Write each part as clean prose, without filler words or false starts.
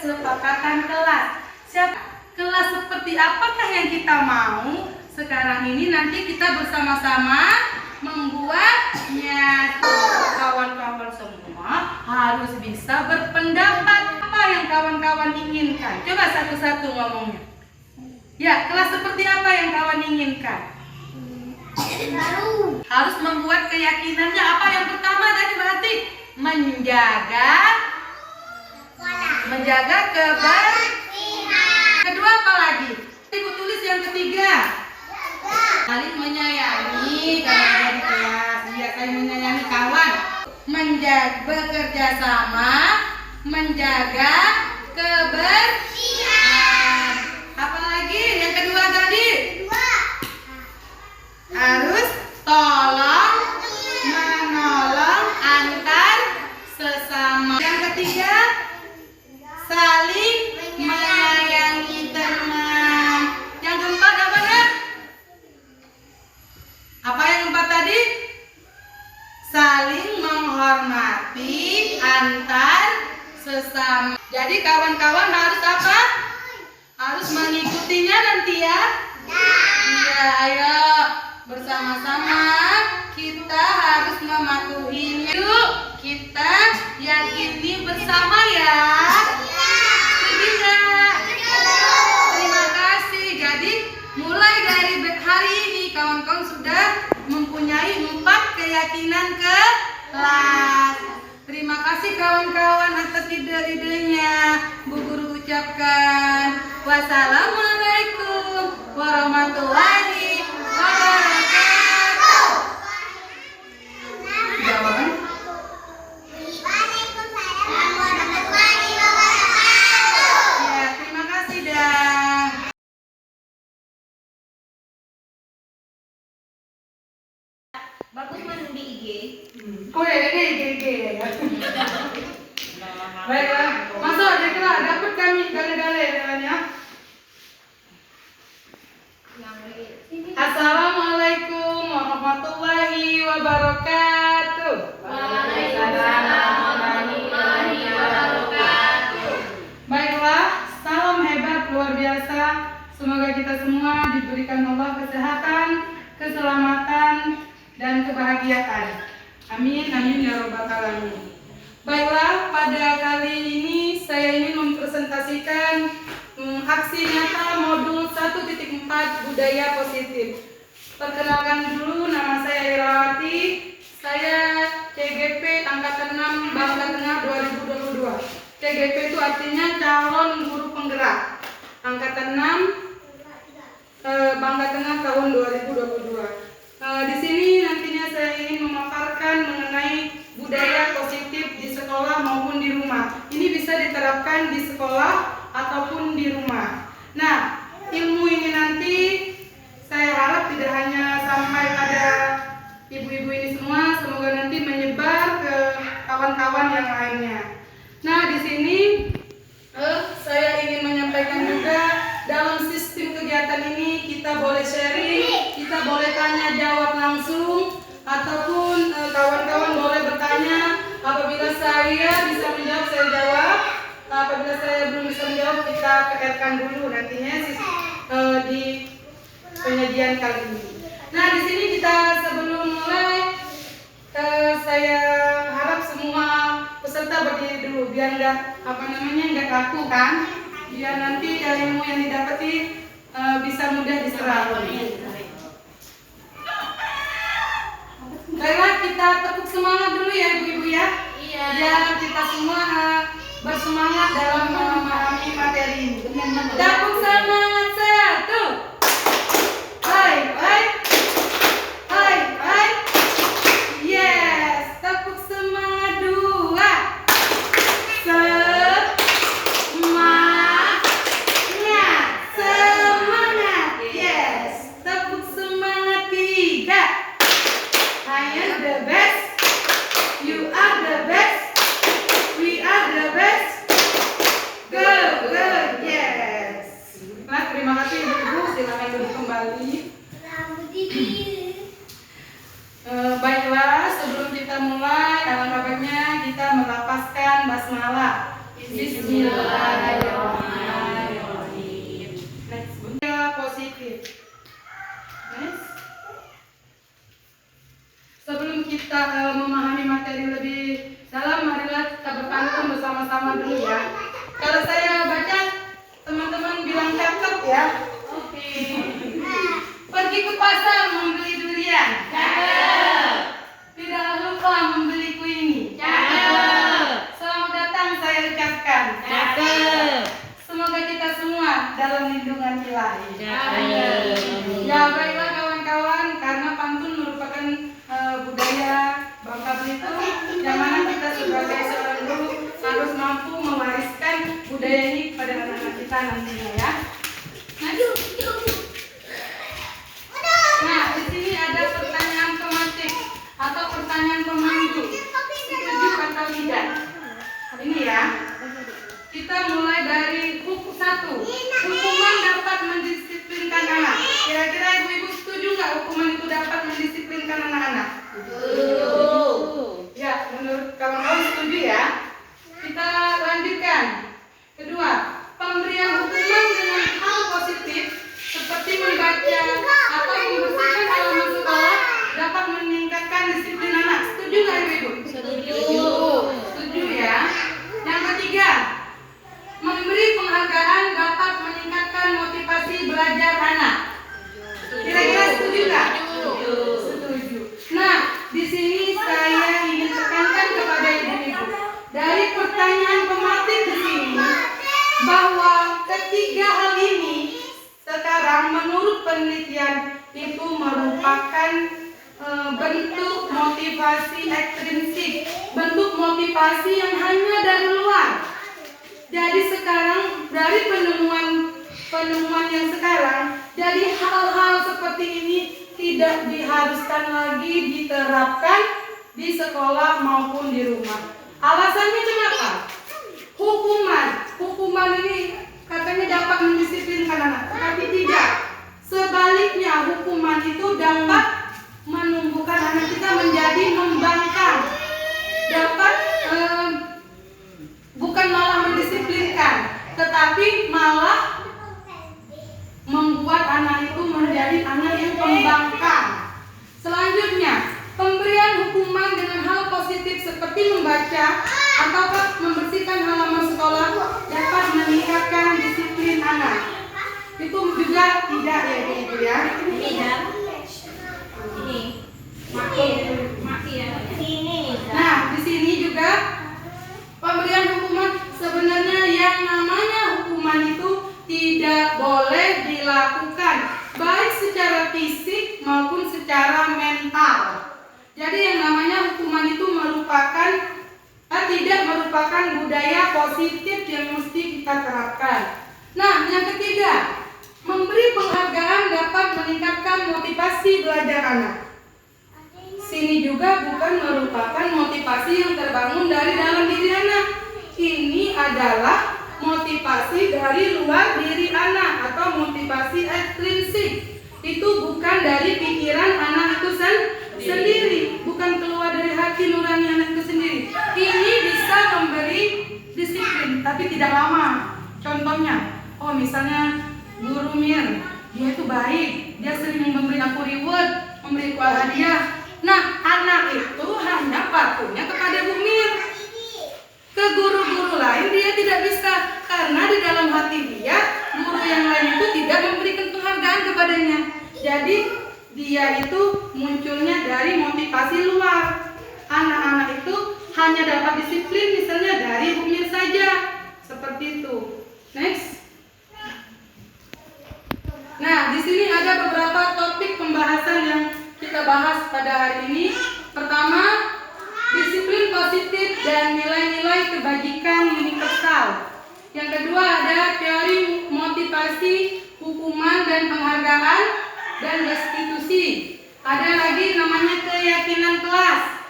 kesepakatan kelas. Kelas seperti apakah yang kita mau? Sekarang ini nanti kita bersama-sama membuatnya. Kawan-kawan semua harus bisa berpendapat. Apa yang kawan-kawan inginkan? Coba satu-satu ngomongnya. Ya, kelas seperti apa yang kawan inginkan? Harus membuat keyakinannya. Apa yang pertama tadi berarti? Menjaga kebersihan. Kedua apa lagi? Ibu tulis yang ketiga. Saling menyayangi kalau ada di kelas. Dia saling menyayangi kawan. Bekerja sama, menjaga kebersihan. Apa lagi? Yang kedua tadi? Harus tolong menolong antar sesama. Yang ketiga, saling menyayangi teman. Yang keempat apa ya? Apa yang keempat tadi? Saling menghormati antar sesama. Jadi kawan-kawan harus apa? Harus mengikutinya nanti ya. Iya, ayo bersama-sama kita harus mematuhinya. Yuk, kita yakini bersama ya. Tidak. Terima kasih. Jadi mulai dari hari ini kawan-kawan sudah mempunyai 4 keyakinan kelas. Terima kasih kawan-kawan atas ide-idenya. Bu Guru ucapkan wassalamualaikum warahmatullahi wabarakatuh. Jawaban? Waalaikumsalam warahmatullahi wabarakatuh. Ya, terima kasih dah. Bagus main di IG. Oh ya, ini ya. Baiklah, masuk aja kelas. Dapat kami gale-gale jalannya. Assalamualaikum warahmatullahi wabarakatuh. Waalaikumsalam warahmatullahi wabarakatuh. Baiklah, salam hebat luar biasa. Semoga kita semua diberikan Allah kesehatan, keselamatan, dan kebahagiaan. Amin, amin ya robbal alamin. Baiklah, pada kali ini saya ingin mempresentasikan aksi nyata modul 1.4 budaya positif. Perkenalkan dulu, nama saya Irawati. Saya CGP angkatan 6 Bangka Tengah 2022. CGP itu artinya calon guru penggerak. Angkatan 6 Bangka Tengah tahun 2022. Di sini nantinya saya ingin memaparkan mengenai budaya positif di sekolah maupun di rumah. Ini bisa diterapkan di sekolah ataupun di rumah. Nah, ilmu ini nanti saya harap tidak hanya sampai pada ibu-ibu ini semua, semoga nanti menyebar ke kawan-kawan yang lainnya. Nah, di sini saya ingin menyampaikan juga dalam sistem kegiatan ini kita boleh sharing, kita boleh tanya jawab langsung, ataupun kawan-kawan boleh bertanya. Apabila saya bisa menjawab, saya jawab. Apabila saya belum bisa menjawab, kita PR-kan dulu nantinya di penyajian kali ini. Nah, di sini kita sebelum mulai, saya harap semua peserta berdiri dulu biar nggak kaku kan, biar nanti ilmu yang didapati bisa mudah diserap. Baiklah, kita tepuk semangat dulu ya ibu-ibu ya. Iya. Biar kita semua bersemangat dalam memahami materi ini. Tepuk semangat 1. Hai, hai. Hai, hai. Yes. Tepuk semangat 2. Semangat. Yes. Tepuk semangat 3. I am the best. You are the best. We are the best. Go, yes. Nah, terima kasih ibu-ibu. Silakan duduk kembali. Baiklah, sebelum kita mulai, alangkah baiknya kita melafazkan basmalah. Bismillahirrahmanirrahim. Next, budaya positif. Next. Sebelum kita memahami materi lebih dalam, marilah kita berpantun bersama-sama dulu ya. Kalau saya baca, teman-teman bilang cakep ya. Oke. Pergi ke pasar membeli durian. Cakep. Tidak lupa membeli kuini. Cakep. Selamat datang saya ucapkan. Cakep. Semoga kita semua dalam lindungan Ilahi. Cakep. Ya baiklah kawan-kawan, karena pantun merupakan budaya Bangka Belitung, yang mana kita sebagai seorang guru harus mampu mewariskan budaya ini kepada anak-anak kita nantinya ya. Nah, di sini ada pertanyaan tematik atau pertanyaan pemandu. Setuju atau tidak? Ini ya. Kita mulai dari buku 1. Hukuman dapat mendisiplinkan anak. Kira-kira ibu-ibu setuju nggak hukuman itu dapat mendisiplinkan anak-anak? Ya, menurut kawan-kawan setuju ya. Kita lanjutkan. Kedua, pemberian hukuman dengan hal positif seperti membaca atau membersihkan halaman sekolah dapat meningkatkan disiplin anak. Setuju nggak ibu-ibu? Setuju ya. Yang ketiga, memberi penghargaan dapat meningkatkan motivasi belajar anak. Kira-kira setuju nggak? Setuju. Nah, di sini saya ingin tekankan kepada ibu-ibu dari pertanyaan pematik di sini bahwa ketiga hal ini sekarang menurut penelitian itu merupakan bentuk motivasi ekstrinsik, bentuk motivasi yang hanya dari luar. Jadi sekarang dari penemuan yang sekarang, jadi hal-hal seperti ini tidak diharuskan lagi diterapkan di sekolah maupun di rumah. Alasannya kenapa? Hukuman ini katanya dapat mendisiplinkan anak, tetapi tidak. Sebaliknya, hukuman itu dapat menumbuhkan anak kita menjadi membangkang, dapat bukan malah mendisiplinkan, tetapi malah membuat anak itu menjadi anak yang pembangkang. Selanjutnya, pemberian hukuman dengan hal positif seperti membaca atau membersihkan halaman sekolah dapat meningkatkan disiplin anak. Itu juga tidak ya ibu ya. Nah, di sini juga pemberian hukuman sebenarnya yang namanya hukuman itu tidak boleh dilakukan baik secara fisik maupun secara mental. Jadi yang namanya hukuman itu tidak merupakan budaya positif yang mesti kita terapkan. Nah, yang ketiga, memberi penghargaan dapat meningkatkan motivasi belajar anak. Sini juga bukan merupakan motivasi yang terbangun dari dalam diri anak. Ini adalah motivasi dari luar diri anak atau motivasi ekstrinsik. Itu bukan dari pikiran anak itu sendiri, bukan keluar dari hati nurani anak itu sendiri. Ini bisa memberi disiplin, tapi tidak lama. Contohnya, misalnya guru Mir, dia itu baik, dia sering memberi aku reward, memberi aku hadiah. Nah, anak itu hanya patuhnya kepada Bu Mir. Ke guru-guru lain dia tidak bisa, karena di dalam hati dia, guru yang lain itu tidak memberikan penghargaan kepadanya. Jadi dia itu munculnya dari motivasi luar. Anak-anak itu hanya dapat disiplin misalnya dari Bu Mir saja. Seperti itu. Next. Nah, di sini ada beberapa topik pembahasan yang kita bahas pada hari ini. Pertama, disiplin positif dan nilai-nilai kebajikan universal. Yang kedua ada teori motivasi, hukuman dan penghargaan dan restitusi. Ada lagi namanya keyakinan kelas.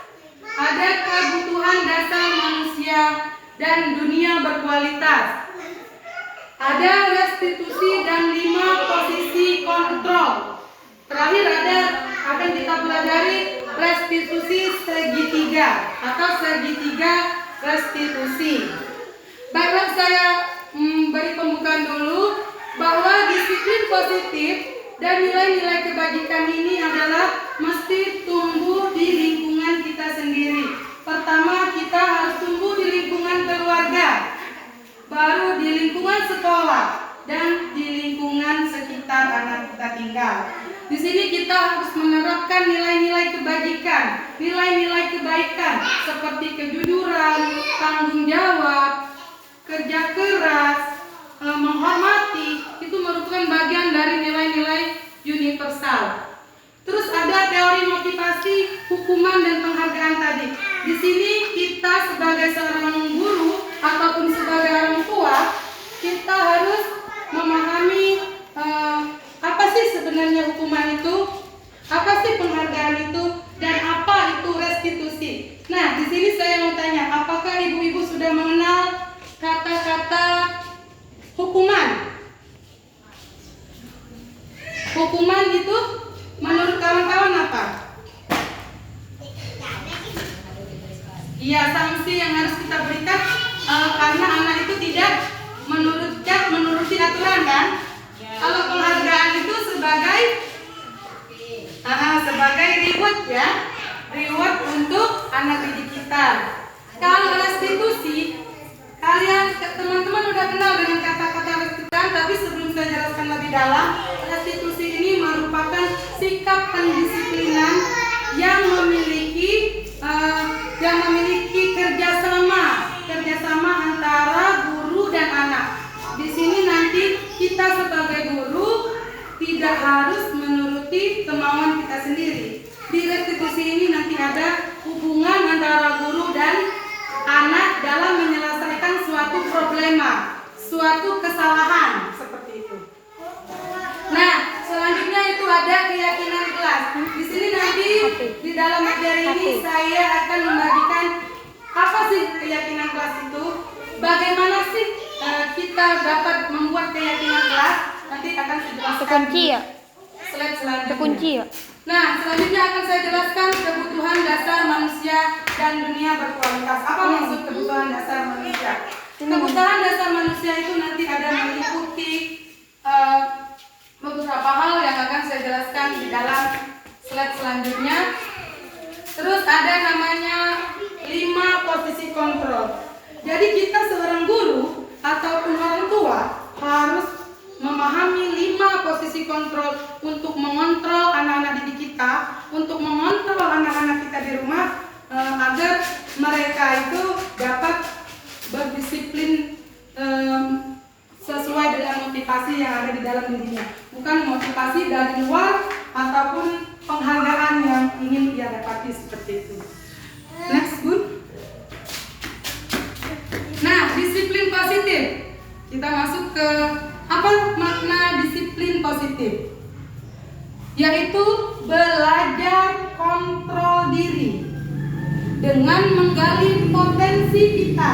Ada kebutuhan dasar manusia dan dunia berkualitas. Ada restitusi dan 5 posisi kontrol. Terakhir akan kita pelajari restitusi segitiga atau segitiga restitusi. Baiklah, saya beri pembukaan dulu bahwa disiplin positif dan nilai-nilai kebajikan ini adalah mesti tumbuh di lingkungan kita sendiri. Pertama, kita harus tumbuh di lingkungan keluarga, baru di lingkungan sekolah, dan di lingkungan sekitar anak kita tinggal. Di sini kita harus menerapkan nilai-nilai kebajikan, nilai-nilai kebaikan seperti kejujuran, tanggung jawab, kerja keras, menghormati. Itu merupakan bagian dari nilai-nilai universal. Terus ada teori motivasi, hukuman, dan penghargaan tadi. Di sini kita sebagai seorang guru ataupun sebagai orang tua, kita harus memahami apa sih sebenarnya hukuman itu, apa sih penghargaan itu, dan apa itu restitusi. Nah, di sini saya mau tanya, apakah ibu-ibu sudah mengenal kata-kata hukuman? Hukuman itu menurut kawan-kawan apa? Iya, sanksi yang harus kita berikan karena anak itu tidak menuruti aturan, kan? Kalau penghargaan itu sebagai reward, ya, reward untuk anak didik kita. Kalau restitusi, teman-teman udah kenal dengan kata-kata restitusi, tapi sebelum saya jelaskan lebih dalam, restitusi ini merupakan sikap pendisiplinan yang memiliki kerjasama antara guru dan anak. Di sini nanti kita sebagai guru tidak harus menuruti kemauan kita sendiri. Di restitusi ini nanti ada hubungan antara guru dan anak dalam menyelesaikan suatu problema, suatu kesalahan, seperti itu. Nah, selanjutnya itu ada keyakinan kelas. Di sini nanti di dalam materi ini saya akan membagikan apa sih keyakinan kelas itu, bagaimana sih kita dapat membuat keyakinan kelas. Nanti akan saya jelaskan. Terkunci ya? Slide selanjutnya. Terkunci ya? Nah, selanjutnya akan saya jelaskan kebutuhan dasar manusia dan dunia berkualitas. Apa maksud kebutuhan dasar manusia? Kebutuhan dasar manusia itu nanti ada meliputi beberapa hal yang akan saya jelaskan di dalam slide selanjutnya. Terus ada namanya 5 posisi kontrol. Jadi kita seorang guru ataupun orang tua harus memahami 5 posisi kontrol untuk mengontrol anak-anak didik kita, untuk mengontrol anak-anak kita di rumah, agar mereka itu dapat berdisiplin sesuai dengan motivasi yang ada di dalam dirinya, bukan motivasi dari luar ataupun penghargaan yang ingin dia dapati, seperti itu. Next, Bun. Nah, disiplin positif. Kita masuk ke apa makna disiplin positif? Yaitu belajar kontrol diri dengan menggali potensi kita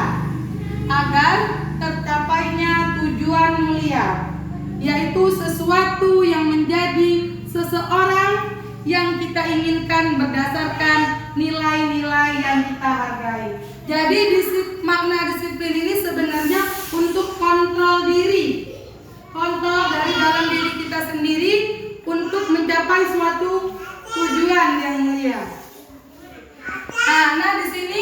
agar tercapainya tujuan mulia, yaitu sesuatu yang menjadi seseorang yang kita inginkan berdasarkan nilai-nilai yang kita hargai. Jadi makna disiplin ini sebenarnya untuk kontrol diri, kontrol dari dalam diri kita sendiri untuk mencapai suatu tujuan yang mulia. Nah, di sini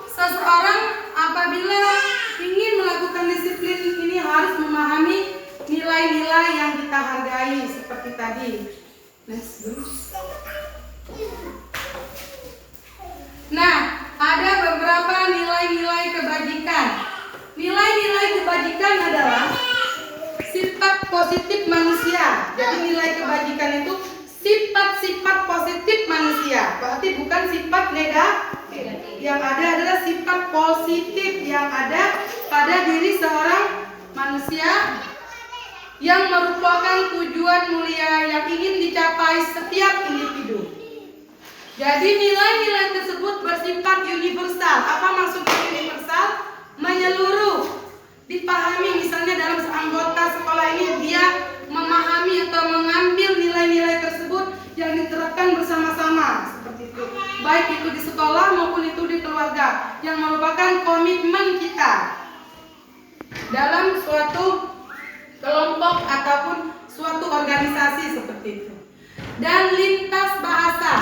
seseorang apabila ingin melakukan disiplin ini harus memahami nilai-nilai yang kita hargai seperti tadi. Let's go. Nah, ada beberapa nilai-nilai kebajikan. Nilai-nilai kebajikan adalah sifat positif manusia. Jadi nilai kebajikan itu sifat-sifat positif manusia. Berarti bukan sifat negatif. Yang ada adalah sifat positif yang ada pada diri seorang manusia yang merupakan tujuan mulia yang ingin dicapai setiap individu. Jadi nilai-nilai tersebut bersifat universal. Apa maksudnya universal? Menyeluruh, dipahami. Misalnya dalam anggota sekolah ini dia memahami atau mengambil nilai-nilai tersebut yang diterapkan bersama-sama, seperti itu. Baik itu di sekolah maupun itu di keluarga, yang merupakan komitmen kita. dalam suatu kelompok ataupun suatu organisasi seperti itu. Dan lintas bahasa,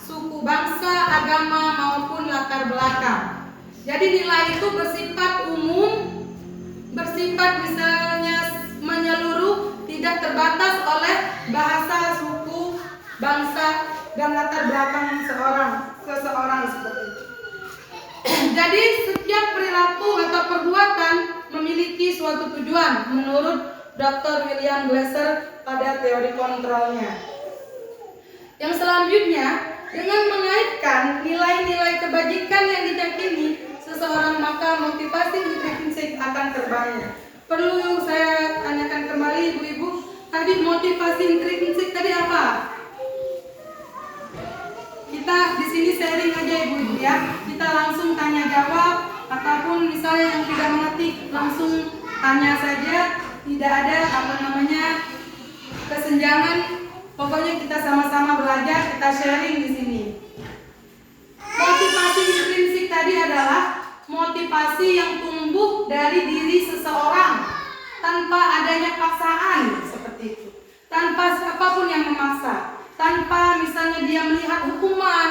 suku, bangsa, agama maupun latar belakang. Jadi nilai itu bersifat umum, bersifat misalnya menyeluruh, tidak terbatas oleh bahasa, suku, bangsa, dan latar belakang seseorang seperti itu. Jadi setiap perilaku atau perbuatan memiliki suatu tujuan menurut Dr. William Glasser pada teori kontrolnya. Yang selanjutnya, dengan mengaitkan nilai-nilai kebajikan yang diyakini seseorang, maka motivasi intrinsik akan terbangun. Perlu saya tanyakan kembali ibu-ibu, tadi motivasi intrinsik tadi apa? Kita di sini sharing aja ibu-ibu ya. Kita langsung tanya jawab ataupun misalnya yang tidak mengerti langsung tanya saja. Tidak ada kesenjangan. Pokoknya kita sama-sama belajar, kita sharing di sini. Motivasi intrinsik tadi adalah motivasi yang tumbuh dari diri seseorang tanpa adanya paksaan seperti itu. Tanpa siapapun yang memaksa. Tanpa misalnya dia melihat hukuman.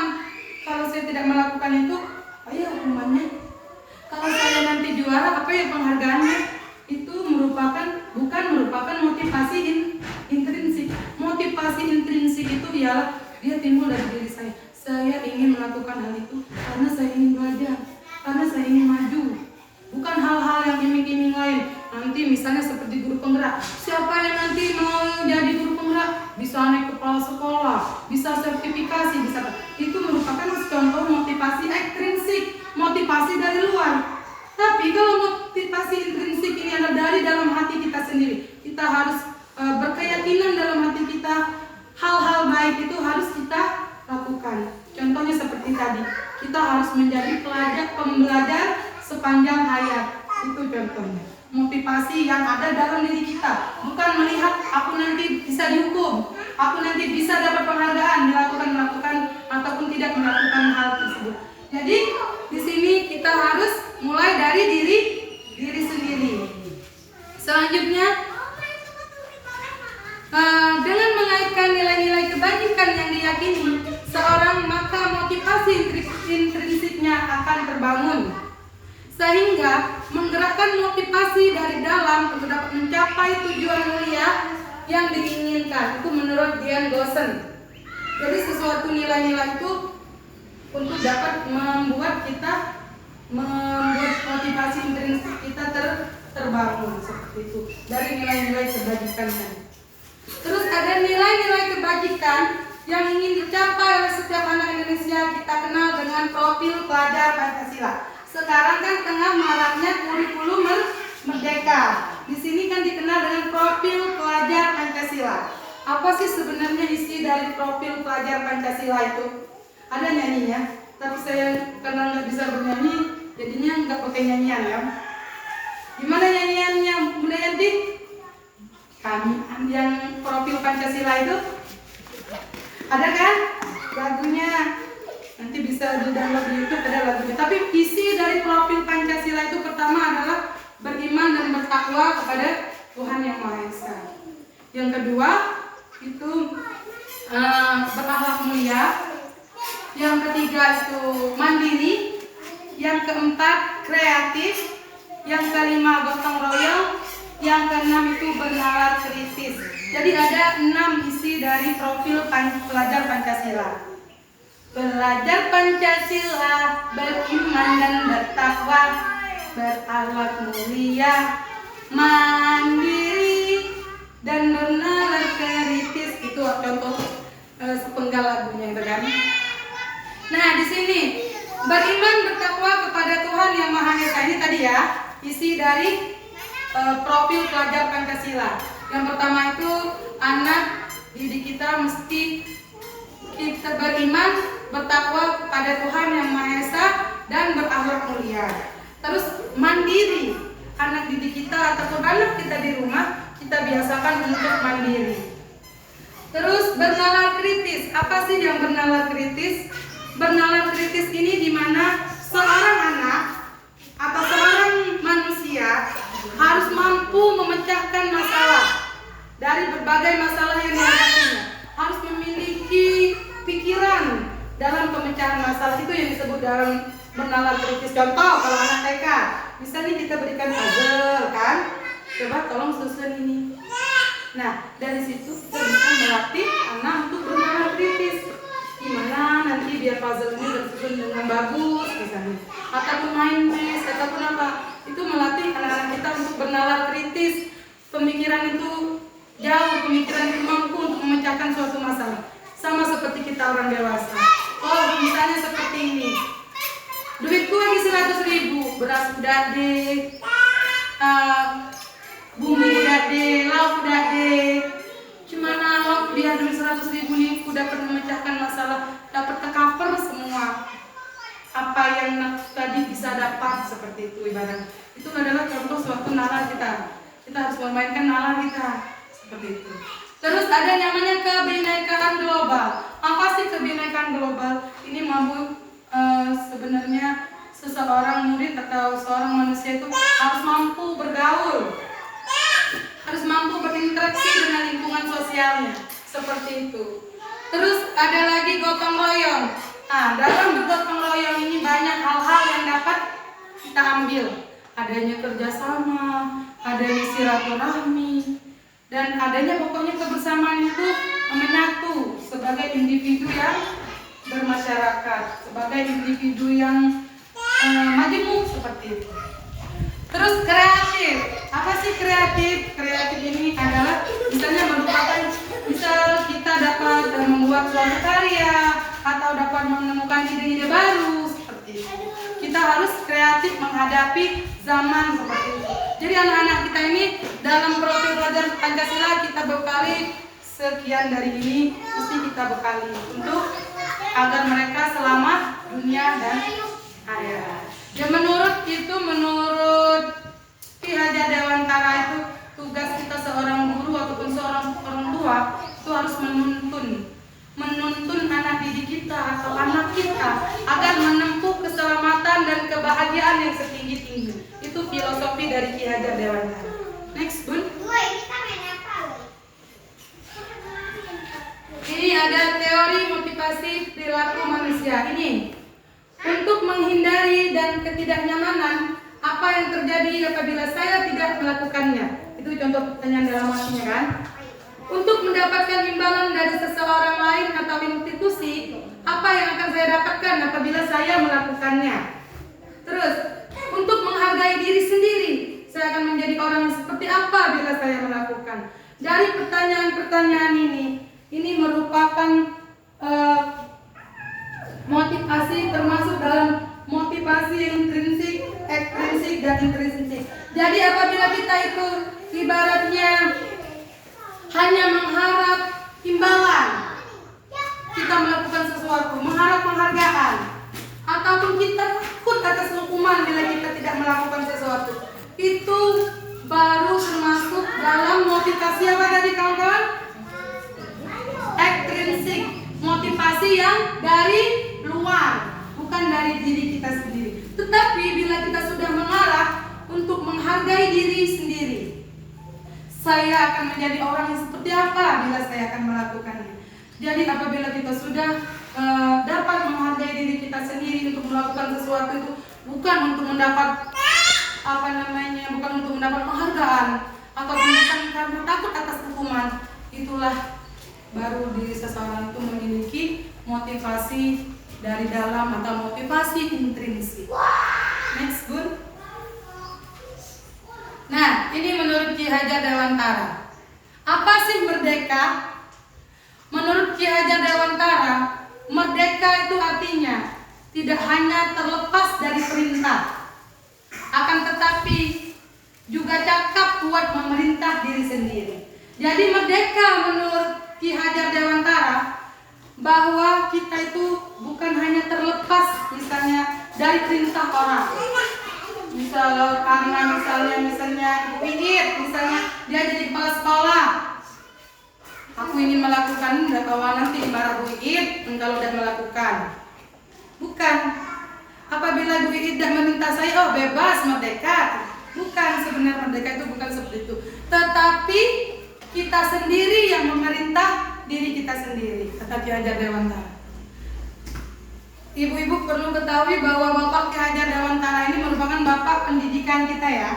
Kalau saya tidak melakukan itu, apa ya hukumannya? Kalau saya nanti juara, apa ya penghargaannya? Itu bukan merupakan motivasi intrinsik. Motivasi intrinsik itu ialah dia timbul dari diri saya. Saya ingin melakukan hal itu karena saya ingin belajar, karena saya ingin maju. Bukan hal-hal yang iming-iming lain. Nanti misalnya seperti guru penggerak, siapa yang nanti mau jadi guru penggerak? Bisa naik kepala sekolah, bisa sertifikasi, bisa. Itu merupakan contoh motivasi ekstrinsik, motivasi dari luar. Tapi kalau motivasi intrinsik ini adalah dari dalam hati kita sendiri, kita harus berkeyakinan dalam hati kita, hal-hal baik itu harus kita lakukan. Contohnya seperti tadi, kita harus menjadi pembelajar sepanjang hayat. Itu contohnya. Motivasi yang ada dalam diri kita, bukan melihat aku nanti bisa dihukum, aku nanti bisa dapat penghargaan, melakukan ataupun tidak melakukan hal tersebut. Jadi di sini kita harus mulai dari diri sendiri. Selanjutnya, dengan mengaitkan nilai-nilai kebajikan yang diyakini seorang, maka motivasi intrinsiknya akan terbangun, sehingga menggerakkan motivasi dari dalam untuk dapat mencapai tujuan mulia yang diinginkan. Itu menurut Dian Gosen. Jadi sesuatu nilai-nilai itu untuk dapat membuat motivasi intrinsik kita terbangun seperti itu dari nilai-nilai kebajikan tadi. Terus ada nilai-nilai kebajikan yang ingin dicapai oleh setiap anak Indonesia, kita kenal dengan profil pelajar Pancasila. Sekarang kan tengah maraknya kurikulum merdeka. Di sini kan dikenal dengan profil pelajar Pancasila. Apa sih sebenarnya isi dari profil pelajar Pancasila itu? Ada nyanyinya, tapi saya karena nggak bisa bernyanyi, jadinya nggak pakai nyanyian ya. Gimana nyanyiannya Bunda Yanti? Kami yang profil Pancasila itu ada kan lagunya? Nanti bisa di-download di YouTube, ada lagunya. Tapi isi dari profil Pancasila itu pertama adalah beriman dan bertakwa kepada Tuhan Yang Maha Esa. Yang kedua itu berakhlak mulia. Yang ketiga itu mandiri. Yang keempat kreatif. Yang kelima gotong royong. Yang keenam itu bernalar kritis. Jadi ada 6 isi dari profil pelajar Pancasila. Belajar Pancasila, beriman dan bertakwa, berakhlak mulia, mandiri, dan bernalar kritis. Itu contoh sepenggal lagunya itu kan. Nah di sini beriman bertakwa kepada Tuhan Yang Maha Esa, ini tadi ya isi dari profil pelajar Pancasila. Yang pertama itu anak didik kita mesti kita beriman, bertakwa kepada Tuhan Yang Maha Esa, dan berakhlak mulia. Terus mandiri, anak didik kita ataupun anak kita di rumah kita biasakan untuk mandiri. Terus bernalar kritis, apa sih yang bernalar kritis? Bernalar kritis ini dimana seorang anak atau seorang manusia berbagai masalah yang dihadapinya. Harus memiliki pikiran dalam pemecahan masalah, itu yang disebut dalam bernalar kritis. Contoh kalau anak TK, misalnya kita berikan puzzle kan, coba tolong susun ini. Nah dari situ kita bisa melatih anak untuk bernalar kritis. Gimana nanti biar puzzle ini tersusun dengan bagus misalnya, ataupun main mes, ataupun apa, itu melatih anak-anak kita untuk bernalar kritis. Pemikiran itu jauh, pemikiran itu mampu untuk memecahkan suatu masalah. Sama seperti kita orang dewasa. Oh misalnya seperti ini, duitku lagi 100.000, beras udah deh, bumbu udah deh, lauk udah deh. Gimana lauk biar duit 100.000 nih, aku dapat memecahkan masalah, dapat tercover semua apa yang tadi bisa dapat, seperti itu ibarat. Itu adalah contoh suatu nalar kita. Kita harus memainkan nalar kita seperti itu. Terus ada namanya kebinekaan global. Apa sih kebinekaan global? Ini mampu sebenarnya seseorang murid atau seorang manusia itu harus mampu bergaul, harus mampu berinteraksi dengan lingkungan sosialnya, seperti itu. Terus ada lagi gotong royong. Nah, dalam bergotong royong ini banyak hal-hal yang dapat kita ambil. Adanya kerjasama, adanya silaturahmi, dan adanya pokoknya kebersamaan itu menyatu sebagai individu yang bermasyarakat, sebagai individu yang majemuk, seperti itu. Terus kreatif. Apa sih kreatif? Kreatif ini adalah misalnya merupakan, misal kita dapat membuat suatu karya atau dapat menemukan ide-ide baru, seperti itu. Kita harus kreatif menghadapi zaman, seperti itu. Jadi anak-anak kita ini dalam profil belajar Pancasila kita bekali sekian dari ini, mesti kita bekali untuk agar mereka selamat dunia dan akhirat. Ya menurut Ki Hajar Dewantara itu, tugas kita seorang guru ataupun seorang orang tua itu harus menuntun anak didik kita atau anak kita agar menempuh keselamatan dan kebahagiaan yang setinggi-tinggi. Itu filosofi dari Ki Hajar Dewantara. Next, Bun. Ini ada teori motivasi perilaku manusia. Ini untuk menghindari dan ketidaknyamanan, apa yang terjadi apabila saya tidak melakukannya? Itu contoh pertanyaan dalam hatinya kan? Untuk mendapatkan imbalan dari seseorang lain atau institusi, apa yang akan saya dapatkan apabila saya melakukannya? Terus, untuk menghargai diri sendiri, saya akan menjadi orang yang seperti apa bila saya melakukan? Dari pertanyaan-pertanyaan ini merupakan motivasi, termasuk dalam motivasi intrinsik, ekstrinsik, dan intrinsik. Jadi apabila kita itu ibaratnya hanya mengharap imbalan, kita melakukan sesuatu, mengharap penghargaan, ataupun kita takut atas hukuman bila kita tidak melakukan sesuatu, itu baru termasuk dalam motivasi apa tadi kawan-kawan? Ekstrinsik, motivasi yang dari luar, bukan dari diri kita sendiri. Tetapi bila kita sudah mengarah untuk menghargai diri sendiri, saya akan menjadi orang yang seperti apa bila saya akan melakukannya. Jadi apabila kita sudah dapat menghargai diri kita sendiri untuk melakukan sesuatu itu, bukan untuk mendapat bukan untuk mendapat penghargaan atau bukan karena takut atas hukuman, itulah baru diri seseorang itu memiliki motivasi dari dalam atau motivasi intrinsik. Next, Bun. Nah, ini menurut Ki Hajar Dewantara. Apa sih merdeka? Menurut Ki Hajar Dewantara, merdeka itu artinya tidak hanya terlepas dari perintah, akan tetapi juga cakap kuat memerintah diri sendiri. Jadi merdeka menurut Ki Hajar Dewantara bahwa kita itu bukan hanya terlepas misalnya dari perintah orang. Misalnya Ibu Iit, misalnya dia jadi kepala sekolah. Aku ingin melakukan, enggak tahu nanti marah Bu Iit kalau tidak melakukan. Bukan. Apabila Bu Iit tidak meminta saya, oh bebas merdeka. Bukan, sebenarnya merdeka itu bukan seperti itu. Tetapi kita sendiri yang memerintah diri kita sendiri, kata Ki Hajar Dewantara. Ibu-ibu perlu ketahui bahwa Bapak Ki Hajar Dewantara ini merupakan bapak pendidikan kita ya.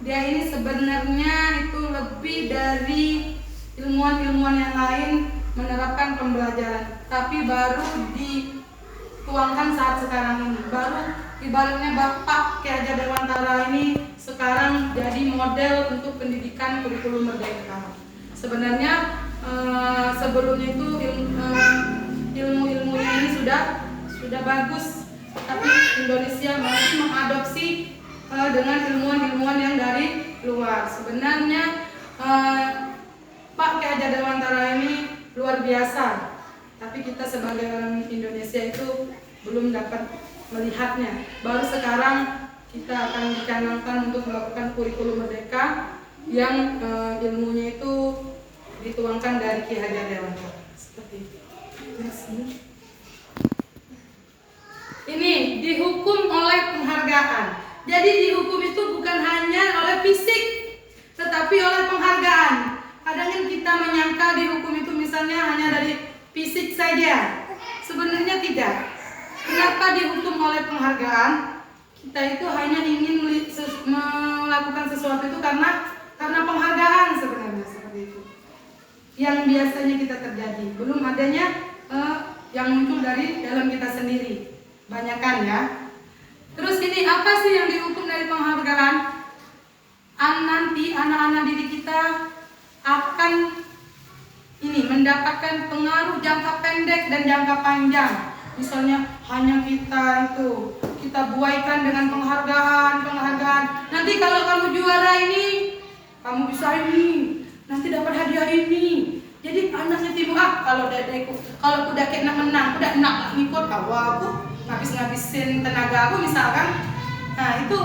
Dia ini sebenarnya itu lebih dari ilmuwan-ilmuwan yang lain menerapkan pembelajaran, tapi baru dituangkan saat sekarang ini. Baru ibaratnya Bapak Ki Hajar Dewantara ini sekarang jadi model untuk pendidikan kurikulum merdeka. Sebenarnya sebelumnya itu ilmu-ilmunya ini sudah bagus, tapi Indonesia masih mengadopsi dengan ilmuwan-ilmuwan yang dari luar. Sebenarnya Pak Ki Hajar Dewantara ini luar biasa, tapi kita sebagai orang Indonesia itu belum dapat melihatnya. Baru sekarang kita akan dicanangkan untuk melakukan kurikulum merdeka yang ilmunya itu dituangkan dari Ki Hajar Dewantara. Seperti itu. Ini dihukum oleh penghargaan. Jadi dihukum itu bukan hanya oleh fisik, tetapi oleh penghargaan. Kadang kan kita menyangka dihukum itu misalnya hanya dari fisik saja. Sebenarnya tidak. Kenapa dihukum oleh penghargaan? Kita itu hanya ingin melakukan sesuatu itu karena penghargaan sebenarnya, seperti itu. Yang biasanya kita terjadi, belum adanya yang muncul dari dalam kita sendiri. Banyakan ya. Terus ini apa sih yang dihukum dari penghargaan? Nanti anak-anak didik kita akan ini mendapatkan pengaruh jangka pendek dan jangka panjang. Misalnya hanya kita buaikan dengan penghargaan. Nanti kalau kamu juara ini, kamu bisa ini, nanti dapat hadiah ini. Jadi anaknya timbul kalau udah kena menang, udah enak lah ngikut aku ngabisin tenaga aku misalkan. Nah itu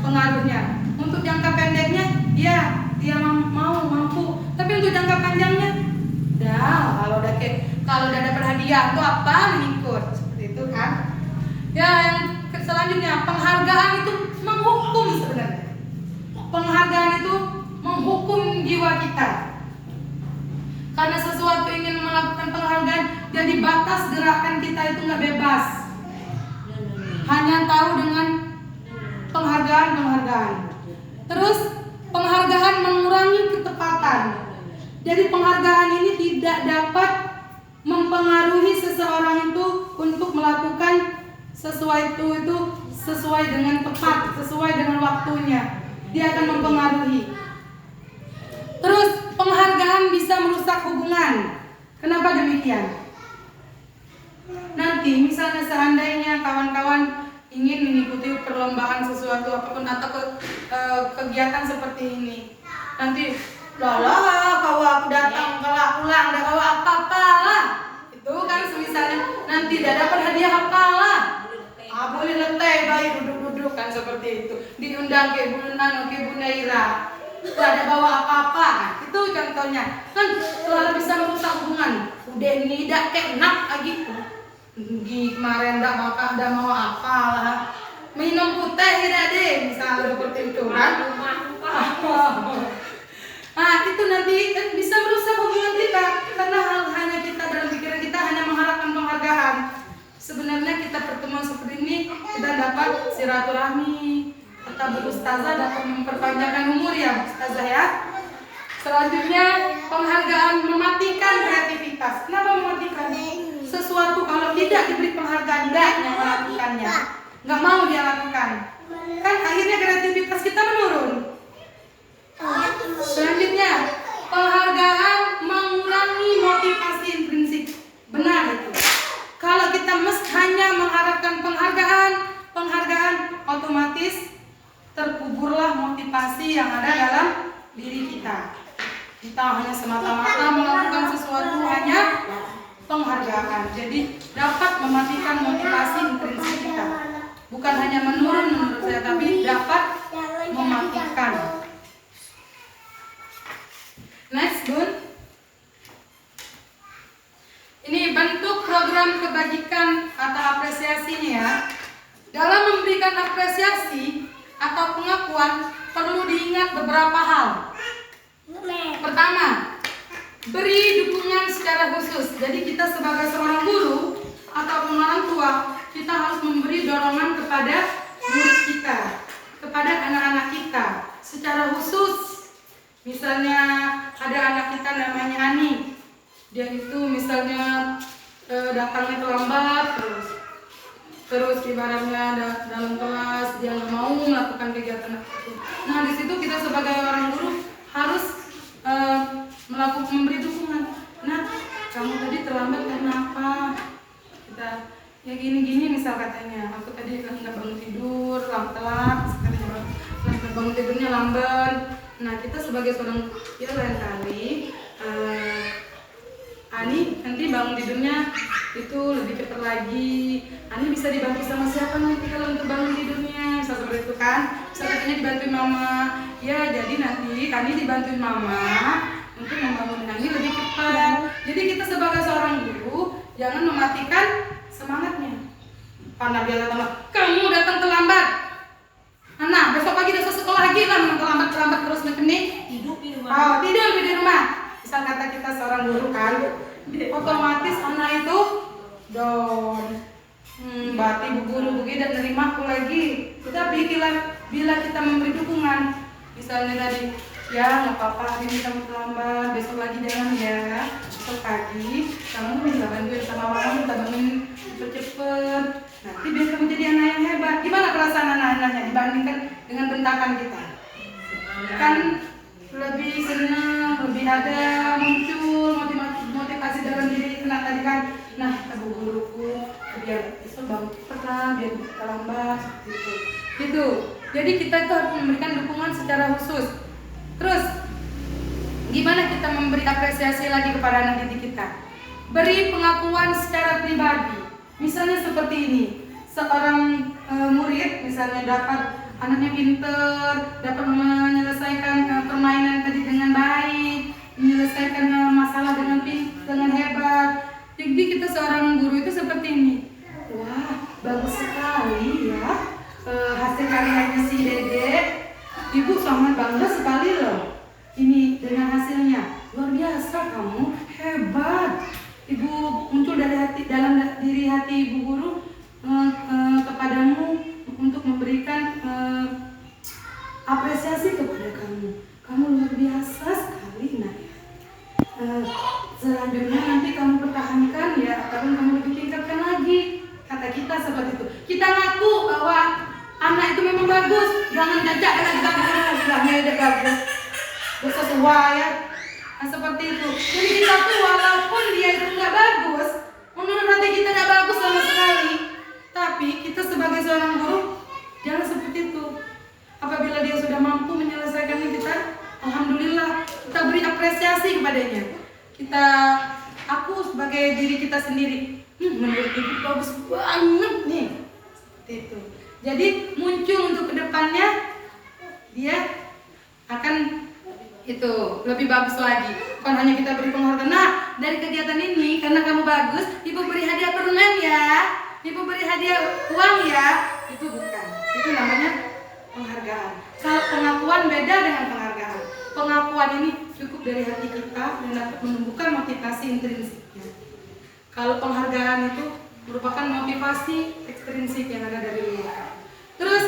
pengaruhnya. Untuk jangka pendeknya, ya dia mampu. Tapi untuk jangka panjangnya, kalau udah dapat hadiah itu apa ngikut, seperti itu kan. Ya yang selanjutnya, penghargaan itu menghukum sebenarnya. Penghargaan itu menghukum jiwa kita. Karena sesuatu ingin melakukan penghargaan, jadi batas gerakan kita itu nggak bebas. Hanya tahu dengan penghargaan. Terus penghargaan mengurangi ketepatan. Jadi penghargaan ini tidak dapat mempengaruhi seseorang itu untuk melakukan sesuatu itu sesuai dengan tepat, sesuai dengan waktunya. Dia akan mempengaruhi. Terus penghargaan bisa merusak hubungan. Kenapa demikian? Nanti misalnya seandainya kawan-kawan ingin mengikuti perlombaan sesuatu apapun atau kegiatan seperti ini, nanti kalau aku datang kalau pulang dah kalau apa-apa lah, itu kan misalnya nanti dah dapat hadiah apalah, boleh leteh baik duduk-duduk kan, seperti itu diundang ke Bunda Ira, tidak ada bawa apa-apa, itu contohnya kan selalu bisa merusak hubungan. Udah ini tidak enak lagi. Kemarin tidak mau apalah, minum putih tidak deh, misalnya seperti itu kan. Nah itu nanti kan bisa merusak hubungan kita, karena hanya kita dalam pikiran kita hanya mengharapkan penghargaan. Sebenarnya kita pertemuan seperti ini kita dapat silaturahmi, atau berustazah dapat memperpanjangkan umur ya ustazah ya. Selanjutnya penghargaan mematikan kreativitas. Kenapa mematikan? Sesuatu kalau tidak diberi penghargaan, tidak yang melakukannya, nggak mau dia lakukan, kan akhirnya kreativitas kita menurun. Selanjutnya penghargaan mengurangi motivasi intrinsik. Benar itu. Kalau kita hanya mengharapkan penghargaan, otomatis terkuburlah motivasi yang ada dalam diri kita. Kita hanya semata-mata melakukan sesuatu hanya penghargaan, jadi dapat mematikan motivasi intrinsik kita. Bukan hanya menurun menurut saya, tapi dapat mematikan. Next, Bun. Ini bentuk program kebajikan atau apresiasinya ya. Dalam memberikan apresiasi atau pengakuan perlu diingat beberapa hal. Pertama, beri dukungan secara khusus. Jadi kita sebagai seorang guru ataupun orang tua, kita harus memberi dorongan kepada murid kita, kepada anak-anak kita secara khusus. Misalnya ada anak kita namanya Ani, dia itu misalnya datangnya terlambat terus ibaratnya dalam kelas dia nggak mau melakukan kegiatan itu. Nah di situ kita sebagai orang guru harus melakukan memberi dukungan. Nah kamu tadi terlambat karena apa? Kita ya gini misal katanya, aku tadi nggak bangun tidur telat katanya, bangun tidurnya lambat. Nah kita sebagai seorang ya lain kali Ani nanti bangun tidurnya itu lebih cepat lagi. Ani bisa dibantu sama siapa nanti kalau untuk bangun tidurnya? Misal seperti itu kan. Misal katanya dibantuin mama. Ya jadi nanti Ani dibantuin mama untuk membangun Ani lebih cepat. Jadi kita sebagai seorang guru jangan mematikan semangatnya. Karena dia datang, kamu datang terlambat. Nah besok pagi udah sekolah lagi lah, terlambat terus macam ini. Tidur di rumah. Oh, tidur di rumah. Misal kata kita seorang guru kan, otomatis anak itu down. Berarti bu guru begini dan nerima aku lagi. Tetapi bila kita memberi dukungan, misalnya tadi, ya nggak apa-apa hari ini kamu terlambat, besok lagi jangan ya. Besok pagi kamu minta bantuin sama mama, minta bantuin cepet-cepet. Nanti biar kamu jadi anak yang hebat. Gimana perasaan anak-anaknya dibandingkan dengan bentakan kita? Kan lebih senang, lebih ada muncul motivasi dalam diri anak tadi kan. Nah, bu guruku biar besok bangun cepat lah, biar kita lambat gitu. Jadi kita itu harus memberikan dukungan secara khusus. Terus gimana kita memberi apresiasi lagi kepada anak didik kita? Beri pengakuan secara pribadi. Misalnya seperti ini, seorang murid misalnya dapat anaknya pinter, dapat menyelesaikan permainan tadi dengan baik, menyelesaikan masalah dengan hebat. Jadi kita seorang guru itu seperti ini. Wah, bagus sekali ya hasil karyanya si Dede. Ibu sangat bangga sekali loh. Ini dengan hasilnya luar biasa, kamu hebat. Ibu muncul dalam diri hati ibu guru kepadamu untuk memberikan apresiasi kepada kamu. Kamu luar biasa sekali, nak. Selanjutnya nanti kamu pertahankan ya, ataupun kamu lebih tingkatkan lagi. Kata kita seperti itu. Kita ngaku bahwa anak itu memang bagus. Jangan jajak karena kita bilangnya udah bagus, sesuai ya. Nah, seperti itu. Jadi kita tuh walaupun dia itu nggak bagus, menurut hati kita nggak bagus sama sekali, tapi kita sebagai seorang guru jangan seperti itu. Apabila dia sudah mampu menyelesaikannya, kita alhamdulillah, kita beri apresiasi kepadanya. Aku sebagai diri kita sendiri, menurut ibu bagus banget nih, seperti itu. Jadi muncul untuk kedepannya dia akan itu lebih bagus lagi. Bukan hanya kita beri penghargaan. Nah, dari kegiatan ini karena kamu bagus, ibu beri hadiah permen ya, ibu beri hadiah uang ya. Itu bukan. Itu namanya penghargaan. Kalau pengakuan beda dengan penghargaan. Pengakuan ini cukup dari hati kita dan dapat menumbuhkan motivasi intrinsiknya. Kalau penghargaan itu merupakan motivasi ekstrinsik yang ada dari luar. Terus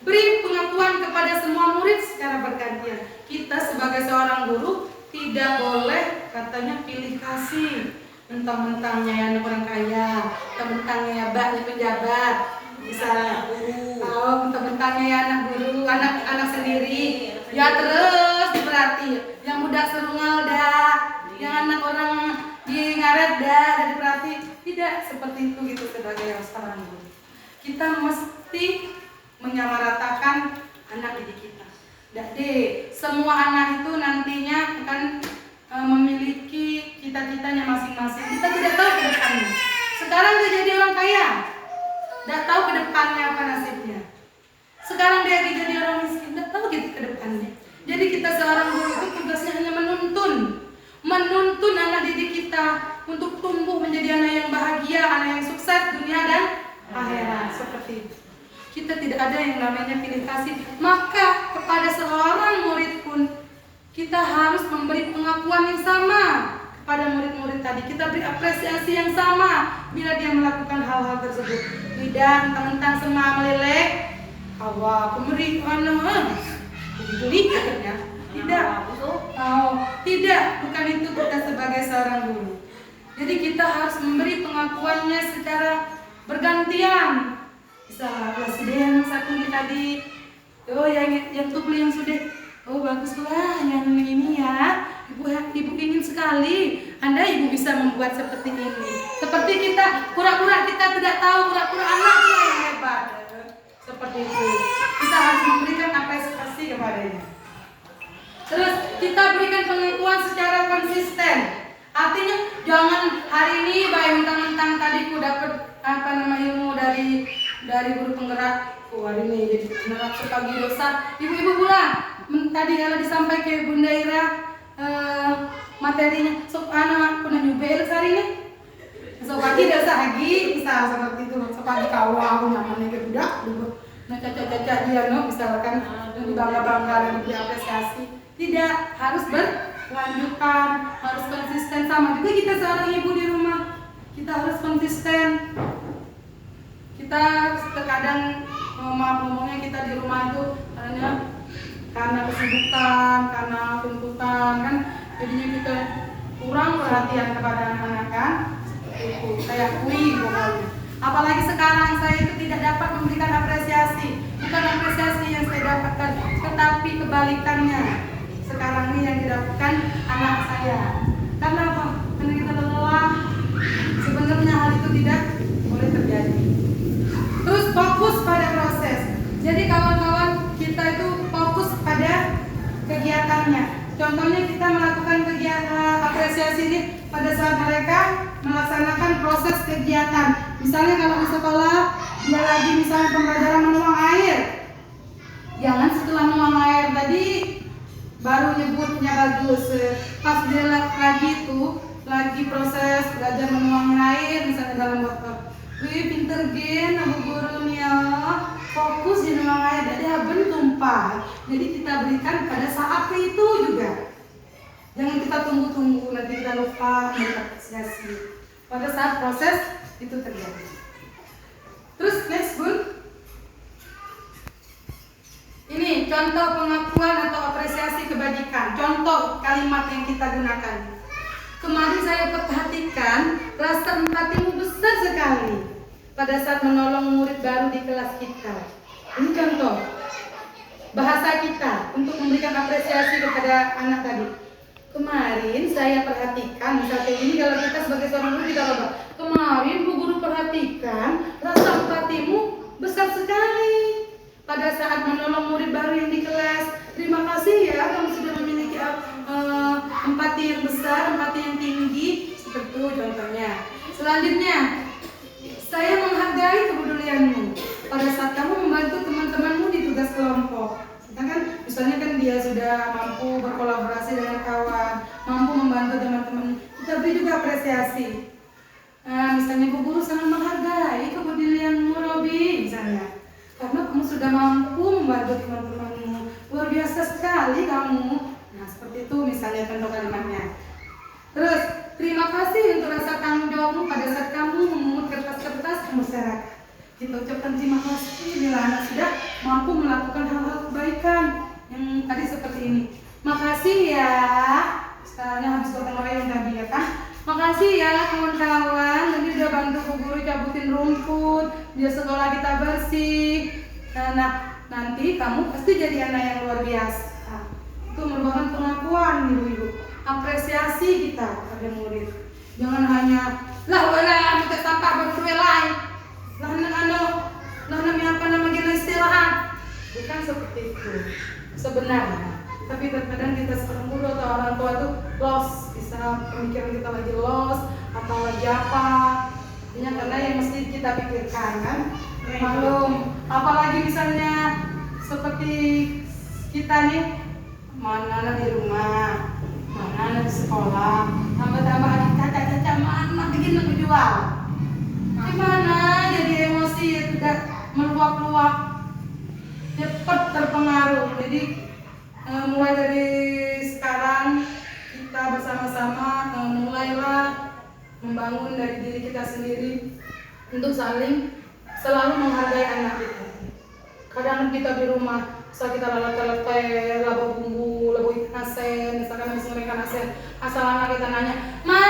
beri pengakuan kepada semua murid secara bergantian. Kita sebagai seorang guru tidak boleh katanya pilih kasih, mentang-mentangnya ya anak orang kaya, mentang-mentangnya ya baknya pejabat, misalnya. Oh, mentang-mentangnya ya anak guru, anak sendiri. Ya terus diperhati. Yang budak serungal dah, yang anak orang di ngaret dah, diperhati. Tidak seperti itu gitu sebagai seorang guru. Kita mesti menyamaratakan anak didik kita. Jadi semua anak itu nantinya akan memiliki cita-citanya masing-masing. Kita tidak tahu ke depannya. Sekarang dia jadi orang kaya, tidak tahu ke depannya apa nasibnya. Sekarang dia jadi orang miskin, tidak tahu gitu ke depannya. Jadi kita seorang guru itu tugasnya hanya menuntun anak didik kita untuk tumbuh menjadi anak yang bahagia, anak yang sukses dunia dan akhirat. Seperti itu. Kita tidak ada yang namanya pilih kasih. Maka kepada seorang murid pun kita harus memberi pengakuan yang sama kepada murid-murid tadi. Kita beri apresiasi yang sama bila dia melakukan hal-hal tersebut. Tidak mentang-mentang semua meleleh, awak pemberi beli katanya. Tidak. Tidak, bukan itu kita sebagai seorang guru. Jadi kita harus memberi pengakuannya secara bergantian. Bisa kelas D yang satu ini tadi. Oh yang tupli yang sudah. Oh baguslah yang ini ya. Ibu ingin sekali Anda ibu bisa membuat seperti ini. Seperti kita pura-pura kita tidak tahu, pura-pura anaknya yang hebat. Seperti itu. Kita harus memberikan apresiasi kepadanya. Terus kita berikan pengakuan secara konsisten. Artinya jangan hari ini mentang-mentang tadi ku dapat ilmu dari guru penggerak. Hari ini jadi neraka pagi dosa. Ibu-ibu pulang. Tadi kalau disampaikan ke Bunda Ira materinya sok anak pernah nyubel hari ini. Sok pagi dosa lagi bisa seperti itu. Sok pagi kawah namanya ke budak. Nah caca-caca dia misalkan dibangga-bangga dan diberi apresiasi. Tidak, harus berlanjutan, harus konsisten. Sama juga kita seorang ibu di rumah, kita harus konsisten. Kita terkadang ngomongnya kita di rumah itu karena kesibukan, karena tuntutan kan, jadinya kita kurang perhatian kepada anak-anak kan. Seperti itu, saya akui pokoknya. Apalagi sekarang saya itu tidak dapat memberikan apresiasi. Bukan apresiasi yang saya dapatkan, tetapi kebalikannya. Sekarang ini yang didapatkan anak saya. Karena apa? Karena kita lelah. Sebenarnya hal itu tidak boleh terjadi. Terus fokus pada proses. Jadi kawan-kawan kita itu fokus pada kegiatannya. Contohnya kita melakukan kegiatan apresiasi ini pada saat mereka melaksanakan proses kegiatan. Misalnya kalau di sekolah dia lagi misalnya pembelajaran menuang air. Jangan setelah menuang air tadi baru nyebutnya bagus. Pas dia lagi proses belajar menuangin air misalnya dalam botol. Wih pinter gen abu gurunya. Fokus di menuang air jadi haben tumpah. Jadi kita berikan pada saat itu juga. Jangan kita tunggu-tunggu nanti kita lupa mengapresiasi. Pada saat proses itu terjadi. Terus next Bun. Ini contoh pengakuan atau apresiasi kebajikan. Contoh kalimat yang kita gunakan. Kemarin saya perhatikan rasa empatimu besar sekali pada saat menolong murid baru di kelas kita. Ini contoh bahasa kita untuk memberikan apresiasi kepada anak tadi. Kemarin saya perhatikan, misalnya ini kalau kita sebagai seorang guru kita coba. Kemarin Bu Guru perhatikan rasa empatimu besar sekali pada saat menolong murid baru yang di kelas. Terima kasih ya kamu sudah memiliki empati yang besar, empati yang tinggi. Seperti itu contohnya. Selanjutnya, saya menghargai kepedulianmu pada saat kamu membantu teman-temanmu di tugas kelompok. Kan misalnya kan dia sudah mampu berkolaborasi dengan kawan, mampu membantu teman-teman, kita beri juga apresiasi. Misalnya Bu Guru sangat menghargai kepedulianmu Robi misalnya, karena kamu sudah mampu membantu teman-temanmu, luar biasa sekali kamu. Nah seperti itu misalnya contoh kalimatnya. Terus terima kasih untuk rasa tanggung jawabmu pada saat kamu memungut kertas-kertas ke masyarakat. Kita ucapkan terima kasih bila anak sudah mampu melakukan hal-hal kebaikan yang tadi seperti ini. Makasih ya. Sekarang habis gotong royong tadi ya kan. Makasih ya kawan-kawan. Tadi udah bantu Bu Guru cabutin rumput. Biar sekolah kita bersih. Nah nanti kamu pasti jadi anak yang luar biasa. Itu merupakan pengakuan ibu-ibu. Apresiasi kita pada murid. Jangan hanya lah minta sampah berkuelai. Lah nama istirahat. Bukan seperti itu sebenarnya. Tapi terkadang kita seorang guru atau orang tua itu lost, bisa pemikiran kita lagi lost atau lagi apa. Artinya karena yang mesti kita pikirkan kan. Malum, apalagi misalnya seperti kita nih, mana di rumah, mana di sekolah, tambah-tambah lagi caca-caca mana bikin lebih jual. Gimana jadi emosi ya tidak meluap-luap, cepat terpengaruh. Jadi mulai dari sekarang untuk saling selalu menghargai anak kita. Kadang kita di rumah, saat kita lele-lele, labu bumbu, labu ikan asin, misalkan habis ngoreng ikan asin, asal anak kita nanya, Ma,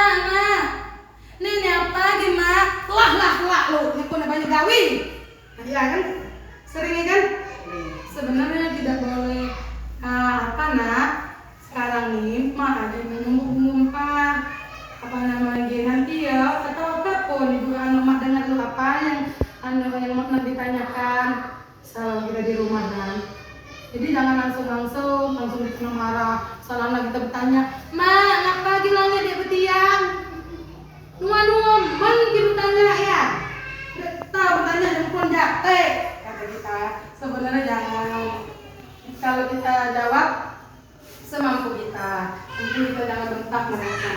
ini apa gimana? Lah, lo, ini pun banyak gawi. Iya kan? Sering kan? Sebenarnya tidak boleh. Apa nak? Sekarang nih, mah ada ngumpah. Apa namanya nanti ya? Atau apapun ibu anu mak dengar lu apa yang mau nanti ditanyakan. Salah kita di rumah kan. Jadi jangan langsung kita marah. Salah kita bertanya, Ma, ngapa gilangnya dia bertiang? Nuan, man kita tanya ya. Tahu bertanya dan pun jate kata kita. Sebenarnya jangan. Kalau kita jawab semampu kita. Mungkin kita jangan bentak mereka.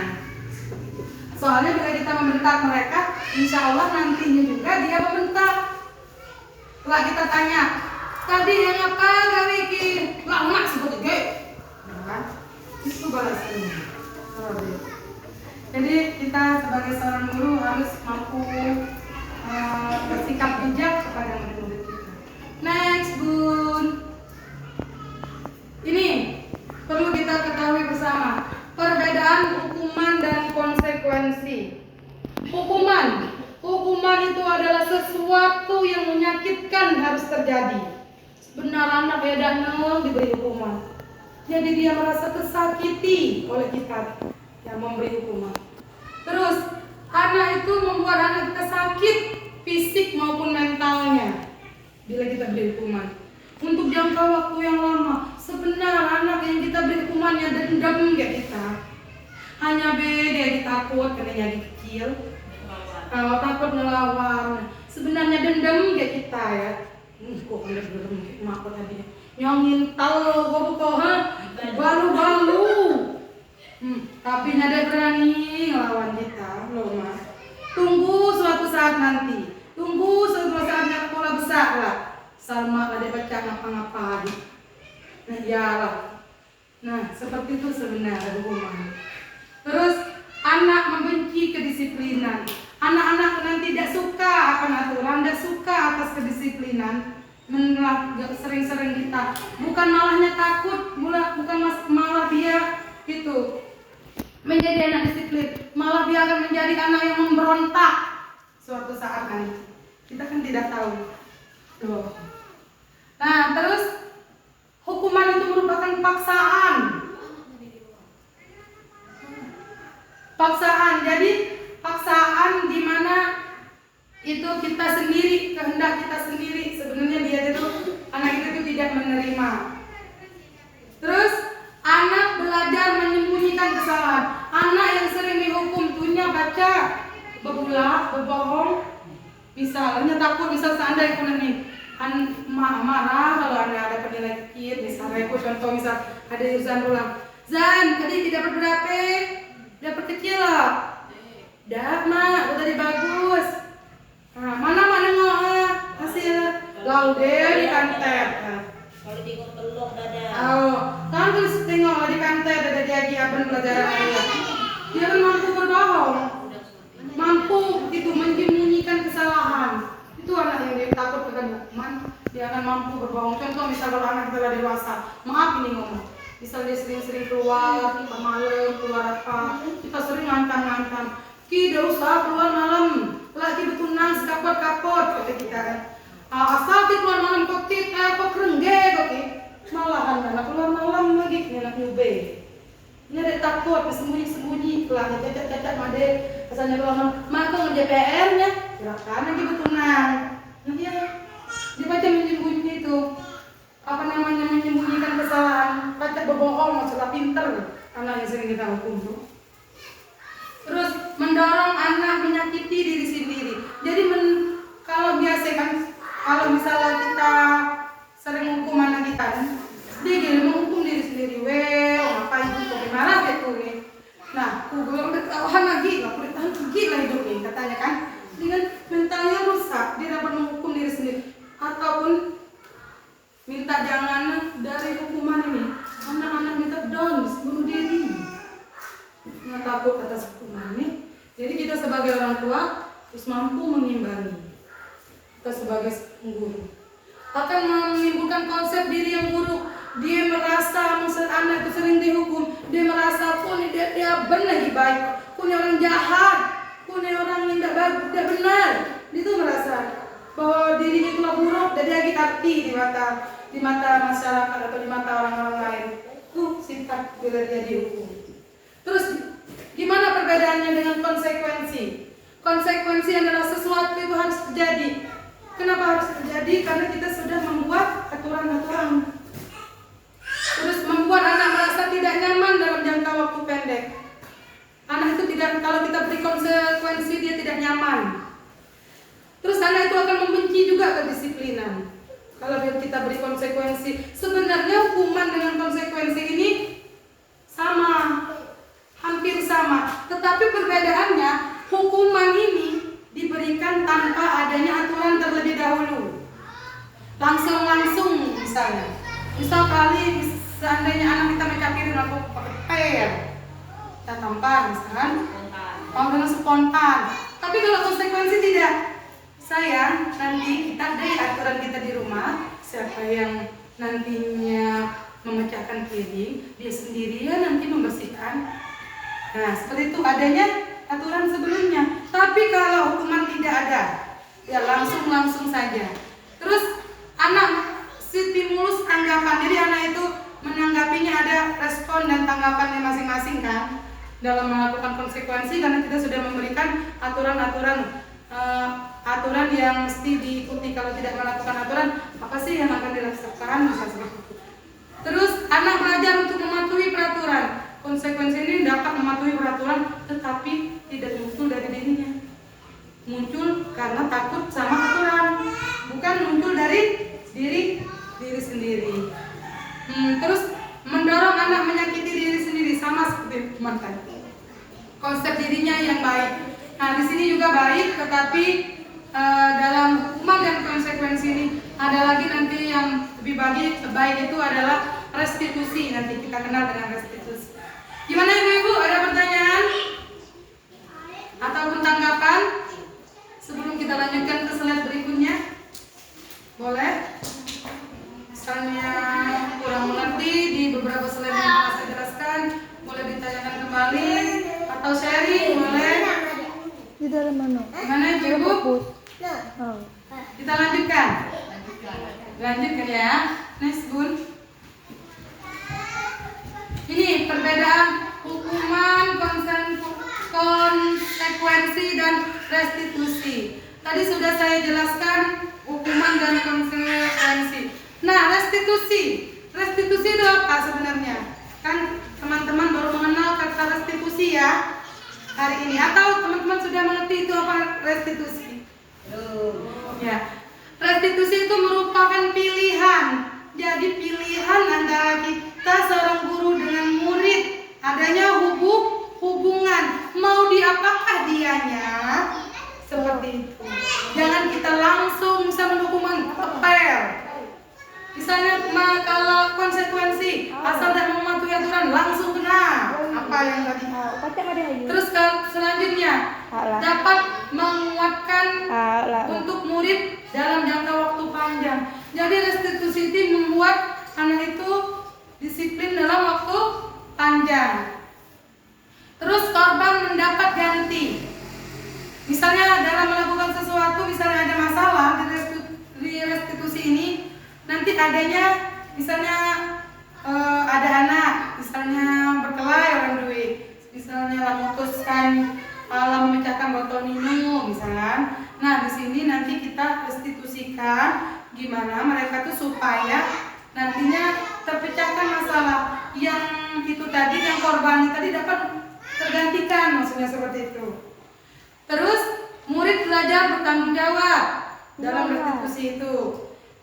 Soalnya bila kita membentak mereka, insya Allah nantinya juga dia membentak. Setelah kita tanya, tadi yang apa gawe ki? Lama sebut ge. Nah, itu balasannya. Jadi kita sebagai seorang guru harus mampu bersikap bijak kepada murid-murid kita. Next, Bun. Ini perlu kita ketahui bersama perbedaan hukuman dan konsekuensi. Hukuman itu adalah sesuatu yang menyakitkan harus terjadi. Benar anak beda diberi hukuman. Jadi dia merasa tersakiti oleh kita yang memberi hukuman. Terus anak itu membuat anak kita sakit fisik maupun mentalnya bila kita beri hukuman. Untuk jangka waktu yang lama, sebenarnya anak yang kita beri hukumannya dendam kayak kita. Hanya beda ditakut karena jadi kecil. Kalau takut ngelawan, sebenarnya dendam kayak kita ya. Kok bener-bener makut tadi. Nyongin tahu kok baru-baru. Tapi nada berani ngelawan kita, loh Mas. Tunggu suatu saat nanti. Tunggu suatu saatnya pola besar lah. Salma ada baca ngapa-ngapa lagi. Nah, iyalah. Nah, seperti itu sebenarnya hukuman. Terus anak membenci kedisiplinan. Anak-anak nanti tidak suka akan aturan, tidak suka atas kedisiplinan. Sering-sering kita bukan malahnya takut, bukan malah dia itu menjadi anak disiplin, malah dia akan menjadi anak yang memberontak suatu saat nanti. Kita kan tidak tahu. Loh. Nah, terus hukuman itu merupakan paksaan. Jadi paksaan di mana itu kita sendiri, kehendak kita sendiri. Sebenarnya dia itu anak itu tidak menerima. Terus anak belajar menyembunyikan kesalahan. Anak yang sering dihukum punya baca, berulah, berbohong. Misalnya takut, misal seandainya pun nih marah kalau ada penilai kecil, misalnya contoh misal ada urusan ulang. Zan, tadi tidak dapat berapa? Dapat kecil lah. Dah mak, tadi bagus. Nah, mana hasil laude di kantor. Kalau tengok telur dada. Oh, kan terus tengok di kantor ada jadi apa pelajaran ayah. Dia kan mampu berbohong, mampu itu menyembunyikan kesalahan. Itu anak yang dia takut akan hukuman. Dia akan mampu berbohong. Contoh misal kalau anak kita sudah dewasa, maaf ini ngomong. Misal dia sering-sering keluar malam, keluar apa, kita sering ngantang-ngantang. Ki, tidak usah keluar malam, lagi betunang sekapot-kapot kata kita kan. Asal kita keluar malam kok kerengge kok malahan anak keluar malam lagi anak nyube. Ini ada takut, sembunyi-sembunyi, keluar cacat-cacat made, asalnya keluar malam. Mak kok ngerja PR-nya, silakan lagi betunang. Nah dia baca menyembunyi itu. Apa namanya menyembunyikan kesalahan, baca berbohong, maksudnya pinter anak yang sering kita hukum tuh. Terus mendorong anak menyakiti diri sendiri. Jadi kalau biasa kan, kalau misalnya kita sering hukum anak kita kan, dia jadi menghukum diri sendiri. Ngapain itu bagaimana gitu nih? Nah, belum ketahuan lagi, nggak boleh tahan gila hidup nih katanya kan. Dengan mentalnya rusak, dia dapat menghukum diri sendiri. Ataupun minta jangan dari hukuman ini. Anak-anak minta down, bunuh diri. Nggak takut atas hukuman ini. Jadi kita sebagai orang tua harus mampu mengimbangi. kita sebagai guru. Akan menimbulkan konsep diri yang buruk. Dia merasa anak itu sering dihukum, dia merasa dia benar lagi baik, orang jahat, orang yang tidak benar. Dia tuh merasa bahwa dirinya itulah buruk dan dia lagi arti di mata masyarakat atau di mata orang-orang lain. Itu sifat bila dia dihukum. Terus gimana perbedaannya dengan konsekuensi? Konsekuensi adalah sesuatu itu harus terjadi. Kenapa harus terjadi? Karena kita sudah membuat aturan-aturan. Terus membuat anak merasa tidak nyaman dalam jangka waktu pendek. Anak itu tidak, kalau kita beri konsekuensi dia tidak nyaman. Terus anak itu akan membenci juga kedisiplinan. Kalau kita beri konsekuensi, sebenarnya hukuman dengan konsekuensi ini sama, hampir sama. Tetapi perbedaannya, hukuman ini diberikan tanpa adanya aturan terlebih dahulu. Langsung misalnya. Misal kali seandainya anak kita mencakirin atau pakai kita tampar misalkan, kalau dengan spontan. Tapi kalau konsekuensi tidak. Sayang, nanti kita ada aturan kita di rumah. Siapa yang nantinya memecahkan piring, dia sendirian nanti membersihkan. Nah, seperti itu adanya aturan sebelumnya. Tapi kalau hukuman tidak ada, ya langsung saja. Terus anak stimulus tanggapan, jadi anak itu menanggapinya ada respon dan tanggapannya masing-masing kan dalam melakukan konsekuensi, karena kita sudah memberikan aturan yang mesti diikuti. Kalau tidak melakukan aturan, apa sih yang akan dirasakan, misalnya seperti itu. Terus anak belajar untuk mematuhi peraturan. Konsekuensi ini dapat mematuhi peraturan, tetapi tidak muncul dari dirinya. Muncul karena takut sama aturan, bukan muncul dari diri sendiri. Terus mendorong anak menyakiti diri sendiri, sama seperti hukuman tadi. Konsep dirinya yang baik. Nah, di sini juga baik, tetapi dalam hukuman dan konsekuensi ini ada lagi nanti yang lebih baik itu adalah restitusi. Nanti kita kenal dengan restitusi. Gimana ibu-ibu? Ada pertanyaan ataupun tanggapan sebelum kita lanjutkan ke slide berikutnya? Boleh? Misalnya kurang mengerti di beberapa slide yang telah saya jelaskan, boleh ditanyakan kembali atau sharing, boleh? Di dalam mana? Gimana ibu? Oh. Kita lanjutkan. Lanjutkan ya. Next Bun. Ini perbedaan hukuman, konsekuensi dan restitusi. Tadi sudah saya jelaskan hukuman dan konsekuensi. Nah, restitusi itu apa sebenarnya? Kan teman-teman baru mengenal kata restitusi ya hari ini, atau teman-teman sudah mengerti itu apa restitusi? Ya, restitusi itu merupakan pilihan. Jadi pilihan antara kita seorang guru dengan murid, adanya hubungan, mau diapakah dianya, seperti itu. Jangan kita langsung misalnya hukuman kepel. Misalnya kalau konsekuensi asal tidak mematuhi aturan langsung kena apa yang tadi. Terus selanjutnya dapat menguatkan untuk murid dalam jangka waktu panjang. Jadi restitusi itu membuat anak itu disiplin dalam waktu panjang. Terus korban mendapat ganti. Misalnya dalam melakukan sesuatu, misalnya ada masalah di restitusi ini, nanti adanya misalnya ada anak misalnya berkelahi orang duit, misalnya memutuskan memecahkan botol minum misalnya. Nah, di sini nanti kita restitusikan gimana mereka tuh supaya nantinya terpecahkan masalah yang itu tadi, yang korban tadi dapat tergantikan, maksudnya seperti itu. Terus murid belajar bertanggung jawab dalam restitusi itu.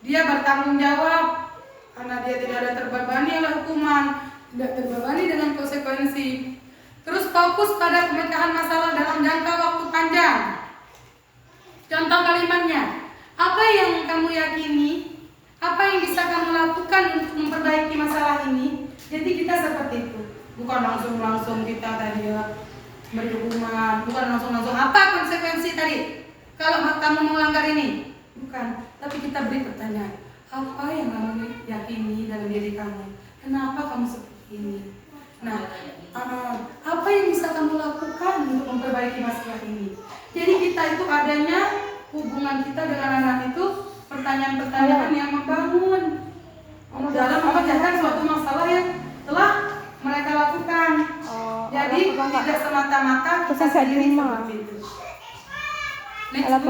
Dia bertanggung jawab karena dia tidak ada terbebani oleh hukuman, tidak terbebani dengan konsekuensi. Terus fokus pada pemecahan masalah dalam jangka waktu panjang. Contoh kalimatnya, apa yang kamu yakini? Apa yang bisa kamu lakukan untuk memperbaiki masalah ini? Jadi kita seperti itu. Bukan langsung kita tadi beri hukuman, bukan langsung apa konsekuensi tadi? Kalau kamu melanggar ini, Bukan, tapi kita beri pertanyaan. Apa yang kamu yakini dalam diri kamu? Kenapa kamu seperti ini? Nah, apa yang bisa kamu lakukan untuk memperbaiki masalah ini? Jadi kita itu adanya hubungan kita dengan anak itu pertanyaan-pertanyaan yang membangun dalam memecahkan suatu masalah yang telah mereka lakukan. Jadi tidak semata-mata kita sendiri seperti itu. Next,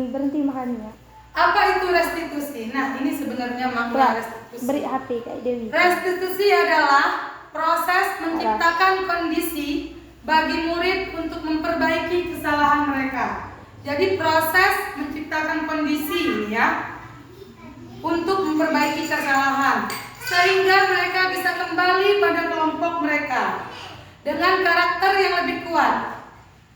berhenti makannya. apa itu restitusi? Nah, ini sebenarnya makna restitusi. Beri HP kayak Dewi. Restitusi adalah proses menciptakan kondisi bagi murid untuk memperbaiki kesalahan mereka. Jadi proses menciptakan kondisi ya untuk memperbaiki kesalahan sehingga mereka bisa kembali pada kelompok mereka dengan karakter yang lebih kuat.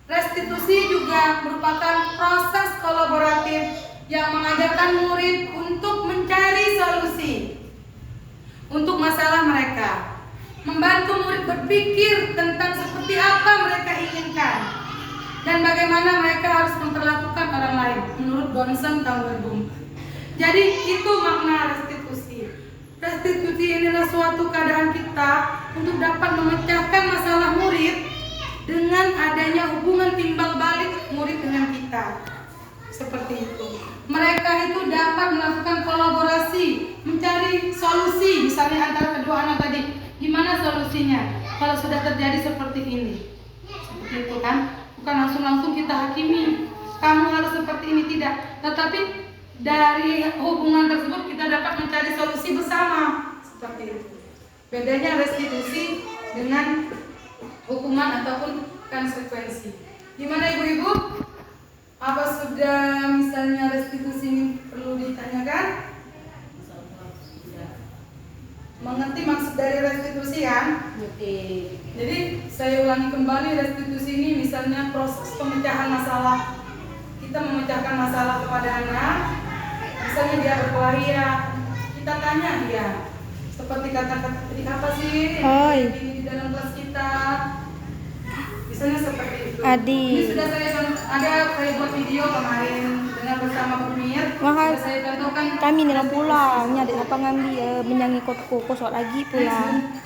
Restitusi juga merupakan proses kolaboratif yang mengajarkan murid untuk mencari solusi untuk masalah mereka, membantu murid berpikir tentang seperti apa mereka inginkan dan bagaimana mereka harus memperlakukan orang lain menurut Bonson tahun 2004. Jadi itu makna restitusi. Restitusi inilah suatu keadaan kita untuk dapat memecahkan masalah murid dengan adanya hubungan timbal balik murid dengan kita. Seperti itu. Mereka itu dapat melakukan kolaborasi, mencari solusi, misalnya antara kedua anak tadi. Gimana solusinya? Kalau sudah terjadi seperti ini, seperti itu kan? Bukan langsung kita hakimi. Kamu harus seperti ini, tidak. Tetapi dari hubungan tersebut kita dapat mencari solusi bersama. Seperti itu. Bedanya restitusi dengan hukuman ataupun konsekuensi. Gimana ibu-ibu? Apa sudah misalnya restitusi ini perlu ditanyakan? Mengerti maksud dari restitusi kan? Jadi saya ulangi kembali, restitusi ini misalnya proses pemecahan masalah. Kita memecahkan masalah kepada anak. Misalnya dia berkelahi ya, kita tanya dia. Seperti kata-kata tadi apa sih? Ini di dalam kelas kita. Misalnya seperti itu. Adi. Ini sudah saya buat video kemarin dengan bersama Bu Mir. Sudah saya contohkan. Kami nih pulang, nyari apa ngambil menyanyi ikutku, kosok lagi pulang.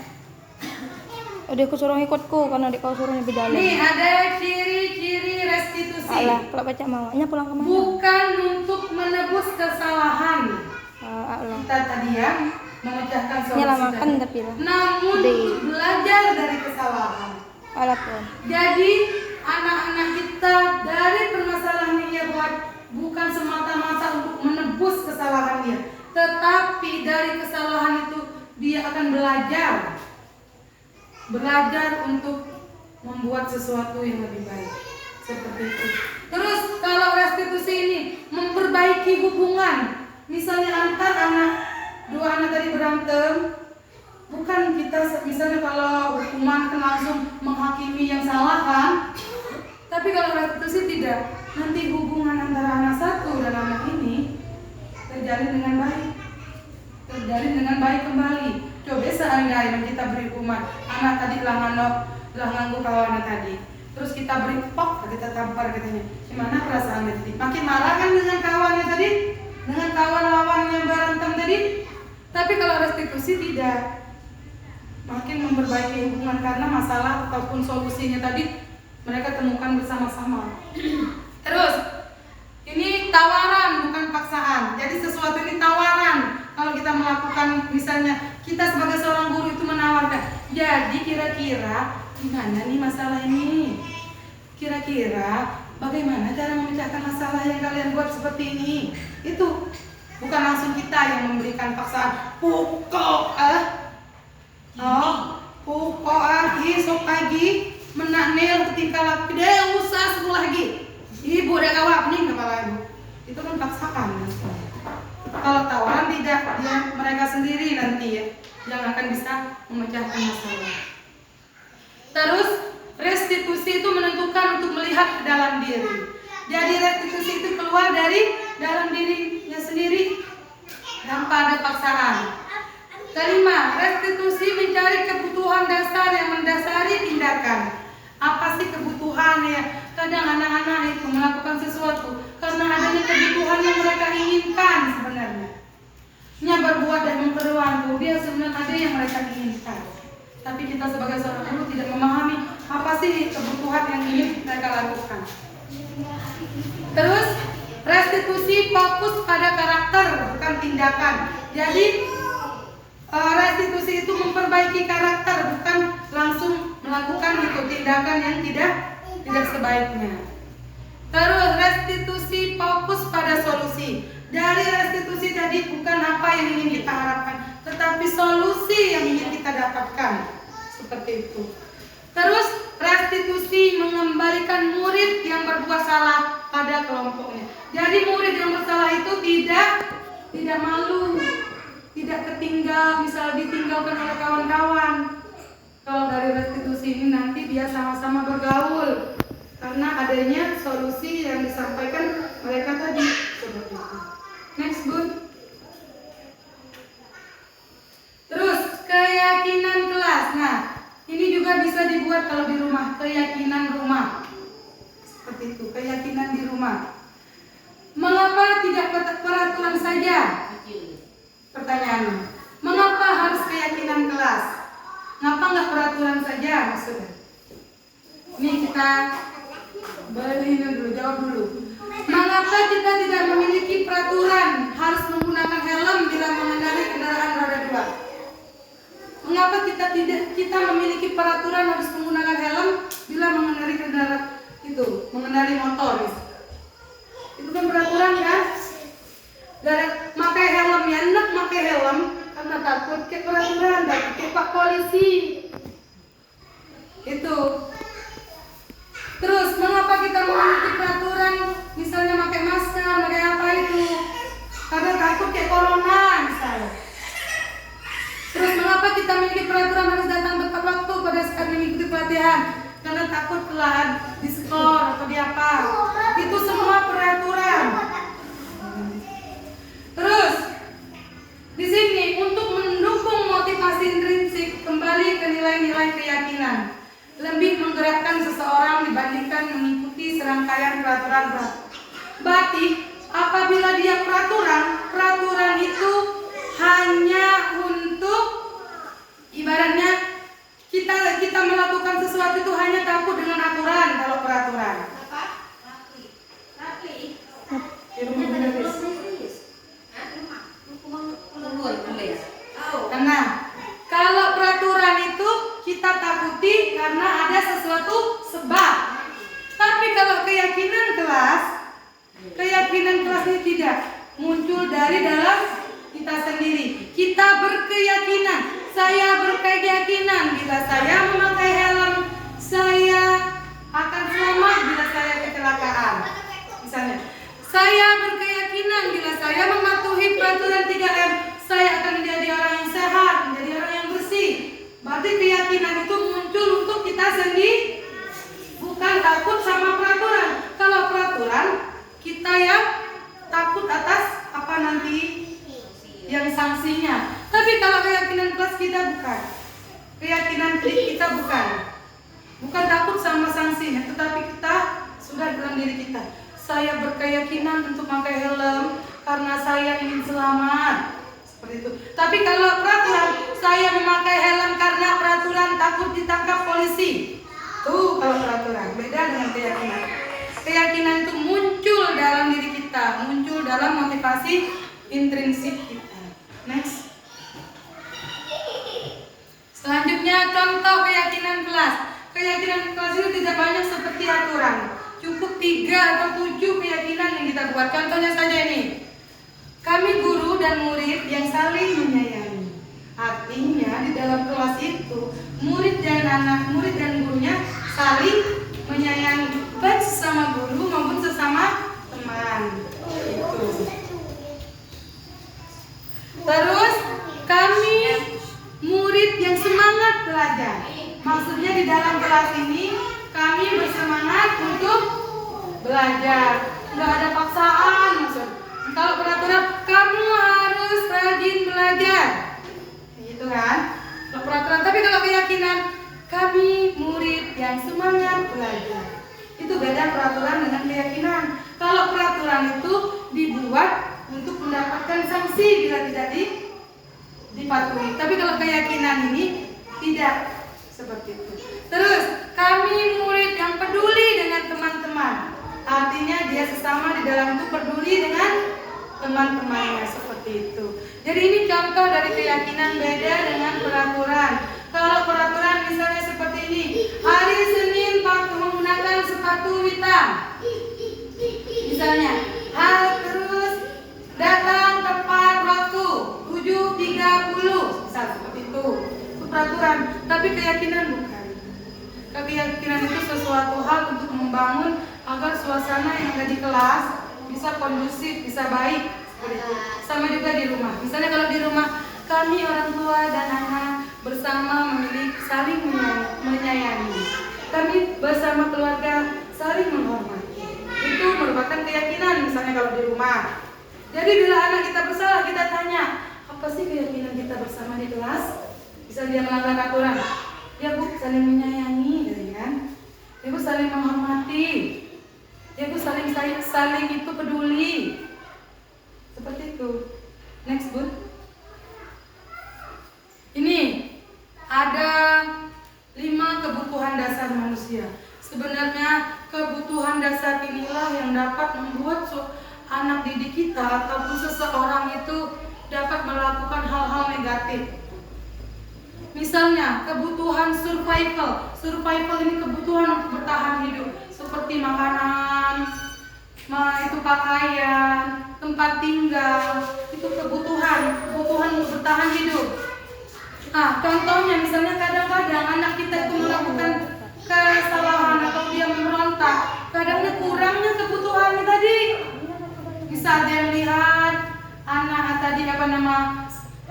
Udah aku suruh ikutku karena adik kau suruhnya beda lagi. Nih ada ciri-ciri restitusi. Alah, kalau baca mawanya pulang kemana? Bukan untuk menebus kesalahan. Allah. Kita tadi ya memecahkan solusi. Nyala makan tapi lah. Namun untuk belajar dari kesalahan. Alah pun. Jadi anak-anak kita dari permasalahan yang dia buat bukan semata-mata untuk menebus kesalahannya, tetapi dari kesalahan itu dia akan belajar untuk membuat sesuatu yang lebih baik. Seperti itu. Terus kalau restitusi ini memperbaiki hubungan, misalnya antar dua anak tadi berantem, bukan kita misalnya kalau hukuman kan langsung menghakimi yang salah kan, tapi kalau restitusi tidak, nanti hubungan antara anak satu dan anak ini terjalin dengan baik kembali. Coba seandainya kita beri hukuman, anak tadi lah nganggu kawannya tadi, terus kita beri pok, kita tampar katanya, gimana perasaannya tadi? Makin marah kan dengan kawannya tadi, dengan kawan lawannya berantem tadi. Tapi kalau restitusi tidak, makin memperbaiki hubungan karena masalah ataupun solusinya tadi mereka temukan bersama-sama. Terus ini tawaran bukan paksaan. Jadi sesuatu ini tawaran. Kalau kita melakukan, misalnya kita sebagai seorang guru itu menawarkan, jadi kira-kira gimana nih masalah ini? Kira-kira bagaimana cara memecahkan masalah yang kalian buat seperti ini? Itu bukan langsung kita yang memberikan paksaan. Pukul pukul lagi, sok lagi, menaknil ketika lagi, dia usah sekolah lagi. Ibu udah kawat nih kepala ibu. Itu kan paksaan. Kalau tawaran tidak, mereka sendiri nanti ya yang akan bisa memecahkan masalah. Terus restitusi itu menentukan untuk melihat ke dalam diri. Jadi restitusi itu keluar dari dalam dirinya sendiri tanpa ada paksaan. Kelima, restitusi mencari kebutuhan dasar yang mendasari tindakan. Apa sih kebutuhannya? Kadang anak-anak itu melakukan sesuatu karena ada tahu, dia sebenarnya ada yang mereka inginkan. Tapi kita sebagai seorang guru tidak memahami apa sih kebutuhan yang ingin mereka lakukan. Terus restitusi fokus pada karakter bukan tindakan. Jadi restitusi itu memperbaiki karakter, bukan langsung melakukan itu tindakan yang tidak sebaiknya. Terus restitusi fokus pada solusi. Dari restitusi tadi bukan apa yang ingin kita harapkan, tetapi solusi yang ingin kita dapatkan. Seperti itu. Terus restitusi mengembalikan murid yang berbuat salah pada kelompoknya. Jadi murid yang bersalah itu tidak malu, tidak ketinggal, misal ditinggalkan oleh kawan-kawan. Kalau dari restitusi ini nanti dia sama-sama bergaul karena adanya solusi yang disampaikan mereka tadi. Seperti itu. Next, Bun. Terus keyakinan kelas. Nah, ini juga bisa dibuat kalau di rumah, keyakinan rumah. Seperti itu, keyakinan di rumah. Mengapa tidak peraturan saja? Pertanyaannya, mengapa harus keyakinan kelas? Ngapa nggak peraturan saja maksudnya? Ini kita jawab dulu. Mengapa kita tidak memiliki peraturan harus menggunakan helm bila mengendarai kendaraan roda 2? Mengapa kita memiliki peraturan harus menggunakan helm bila mengendarai kendaraan mengendarai motor? Itu kan peraturan kan? Dari pakai helm ya, enak pakai helm karena takut ke peraturan, takut ke Pak Polisi. Itu. Terus mengapa kita memiliki peraturan, misalnya pakai masker, pakai apa itu? Karena takut ke corona misalnya. Terus mengapa kita memiliki peraturan harus datang tepat waktu pada saat mengikuti pelatihan? Karena takut telat diskor atau di apa? Itu semua peraturan. Terus di sini untuk mendukung motivasi intrinsik kembali ke nilai-nilai keyakinan. Lebih menggerakkan seseorang dibandingkan mengikuti serangkaian peraturan. Berarti apabila dia peraturan itu hanya untuk ibaratnya kita melakukan sesuatu itu hanya takut dengan aturan kalau peraturan. Karena kalau peraturan itu kita takuti karena ada sesuatu sebab. Tapi kalau keyakinan kelas ini tidak muncul dari dalam kita sendiri. Kita berkeyakinan. Saya berkeyakinan bila saya memakai helm, saya akan selamat bila saya kecelakaan. Misalnya, saya berkeyakinan bila saya mematuhi peraturan 3M, saya akan menjadi orang yang sehat, menjadi orang yang bersih. Berarti keyakinan itu muncul untuk kita sendiri, bukan takut sama peraturan. Kalau peraturan, kita yang takut atas apa nanti yang sanksinya. Tapi kalau keyakinan kelas kita bukan, keyakinan kita bukan takut sama sanksinya, tetapi kita sudah dalam diri kita. Saya berkeyakinan untuk memakai helm karena saya ingin selamat. Seperti itu. Tapi kalau peraturan, saya memakai helm karena peraturan takut ditangkap polisi. Tuh kalau peraturan, beda dengan keyakinan. Keyakinan itu muncul dalam diri kita, muncul dalam motivasi intrinsik kita. Next. Selanjutnya contoh keyakinan kelas. Keyakinan kelas itu tidak banyak seperti aturan. Cukup 3 atau 7 keyakinan yang kita buat. Contohnya saja ini. Kami guru dan murid yang saling menyayangi. Artinya di dalam kelas itu murid dan gurunya saling menyayangi, baik sesama guru maupun sesama teman. Itu. Terus kami murid yang semangat belajar. Maksudnya di dalam kelas ini kami bersemangat untuk belajar. Nggak ada paksaan maksud. Kalau peraturan kamu harus rajin belajar, gitu kan? Kalau peraturan, tapi kalau keyakinan kami murid yang semangat belajar, itu beda peraturan dengan keyakinan. Kalau peraturan itu dibuat untuk mendapatkan sanksi bila tidak dipatuhi. Tapi kalau keyakinan ini tidak seperti itu. Terus kami murid yang peduli dengan teman-teman. Artinya dia sesama di dalam itu peduli dengan teman-temannya, seperti itu. Jadi ini contoh dari keyakinan beda dengan peraturan. Kalau peraturan misalnya seperti ini, hari Senin pakai menggunakan sepatu hitam. Misalnya, terus datang tepat waktu 7.30, misal seperti itu. Itu peraturan, tapi keyakinan bukan. Keyakinan itu sesuatu hal untuk membangun agar suasana yang ada di kelas bisa kondusif, bisa baik. Seperti itu. Sama juga di rumah. Misalnya kalau di rumah kami orang tua dan anak bersama memiliki saling menyayangi. Kami bersama keluarga saling menghormati. Itu merupakan keyakinan misalnya kalau di rumah. Jadi bila anak kita bersalah, kita tanya, apa sih keyakinan kita bersama di kelas? Bisa dia melanggar aturan. Ya Bu, saling menyayangi, gitu kan? Ya Bu, saling menghormati. Ya Bu, saling itu peduli. Seperti itu. Next Bu. Ini ada 5 kebutuhan dasar manusia. Sebenarnya kebutuhan dasar inilah yang dapat membuat anak didik kita ataupun seseorang itu dapat melakukan hal-hal negatif. Misalnya kebutuhan survival. Survival ini kebutuhan untuk bertahan hidup, seperti makanan, itu pakaian, tempat tinggal. Itu kebutuhan untuk bertahan hidup. Nah, contohnya misalnya kadang-kadang anak kita itu melakukan kesalahan atau dia memberontak, kadangnya kurangnya kebutuhannya tadi. Bisa dia melihat anak tadi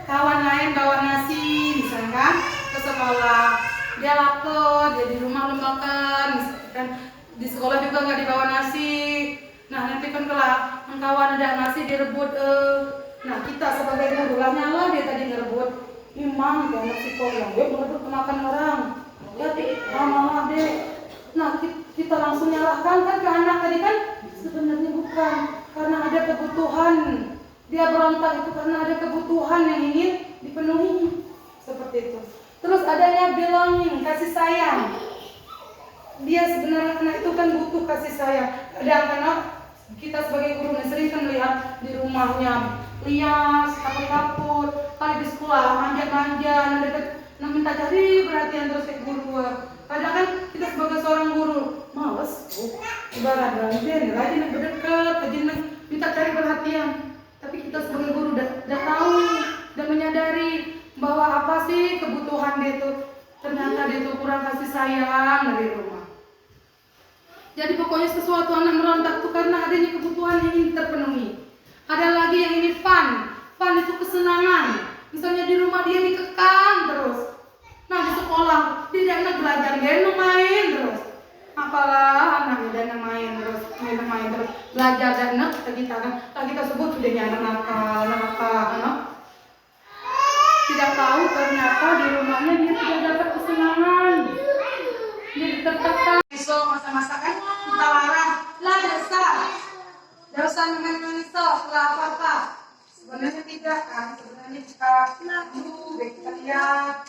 kawan lain bawa nasi misalkan ke sekolah, dia lapar, dia di rumah belum makan, misalkan di sekolah juga nggak dibawa nasi. Nah nanti kan kalau kawan ada nasi direbut, nah kita sebagai guru lah nyala dia tadi ngerebut. Imam dia anak sekolah, dia merebut kemakan orang. Jadi malah deh. Nah kita langsung nyalahkan kan ke anak tadi kan, sebenarnya bukan, karena ada kebutuhan. Dia berontak itu karena ada kebutuhan yang ingin dipenuhi, seperti itu. Terus adanya belonging, kasih sayang. Dia sebenarnya anak itu kan butuh kasih sayang. Karena kita sebagai guru sering kan melihat di rumahnya lias, kapur-kapur, kali di sekolah manja-manja, minta cari perhatian terus kayak guru. Padahal kan kita sebagai seorang guru males, ibarat rajin berdekat, rajin minta cari perhatian. Tapi kita sebagai guru udah tahu dan menyadari bahwa apa sih kebutuhan dia itu. Ternyata dia itu kurang kasih sayang dari rumah. Jadi pokoknya sesuatu anak merontak itu karena adanya kebutuhan yang ingin terpenuhi. Ada lagi yang ini fun. Fun itu kesenangan. Misalnya di rumah dia dikekang terus. Nah di sekolah dia tidak belajar, dia main terus. Apalah anak dia main terus, belajar dan kita sebut sudah anak nakal. Tidak tahu ternyata di rumahnya dia tidak dapat kesenangan. Jadi tertekan. Besok masa-masa kan kita larang lah dosa menisau setelah apa-apa. Sebenarnya tidak kan, sebenarnya kita kita lihat,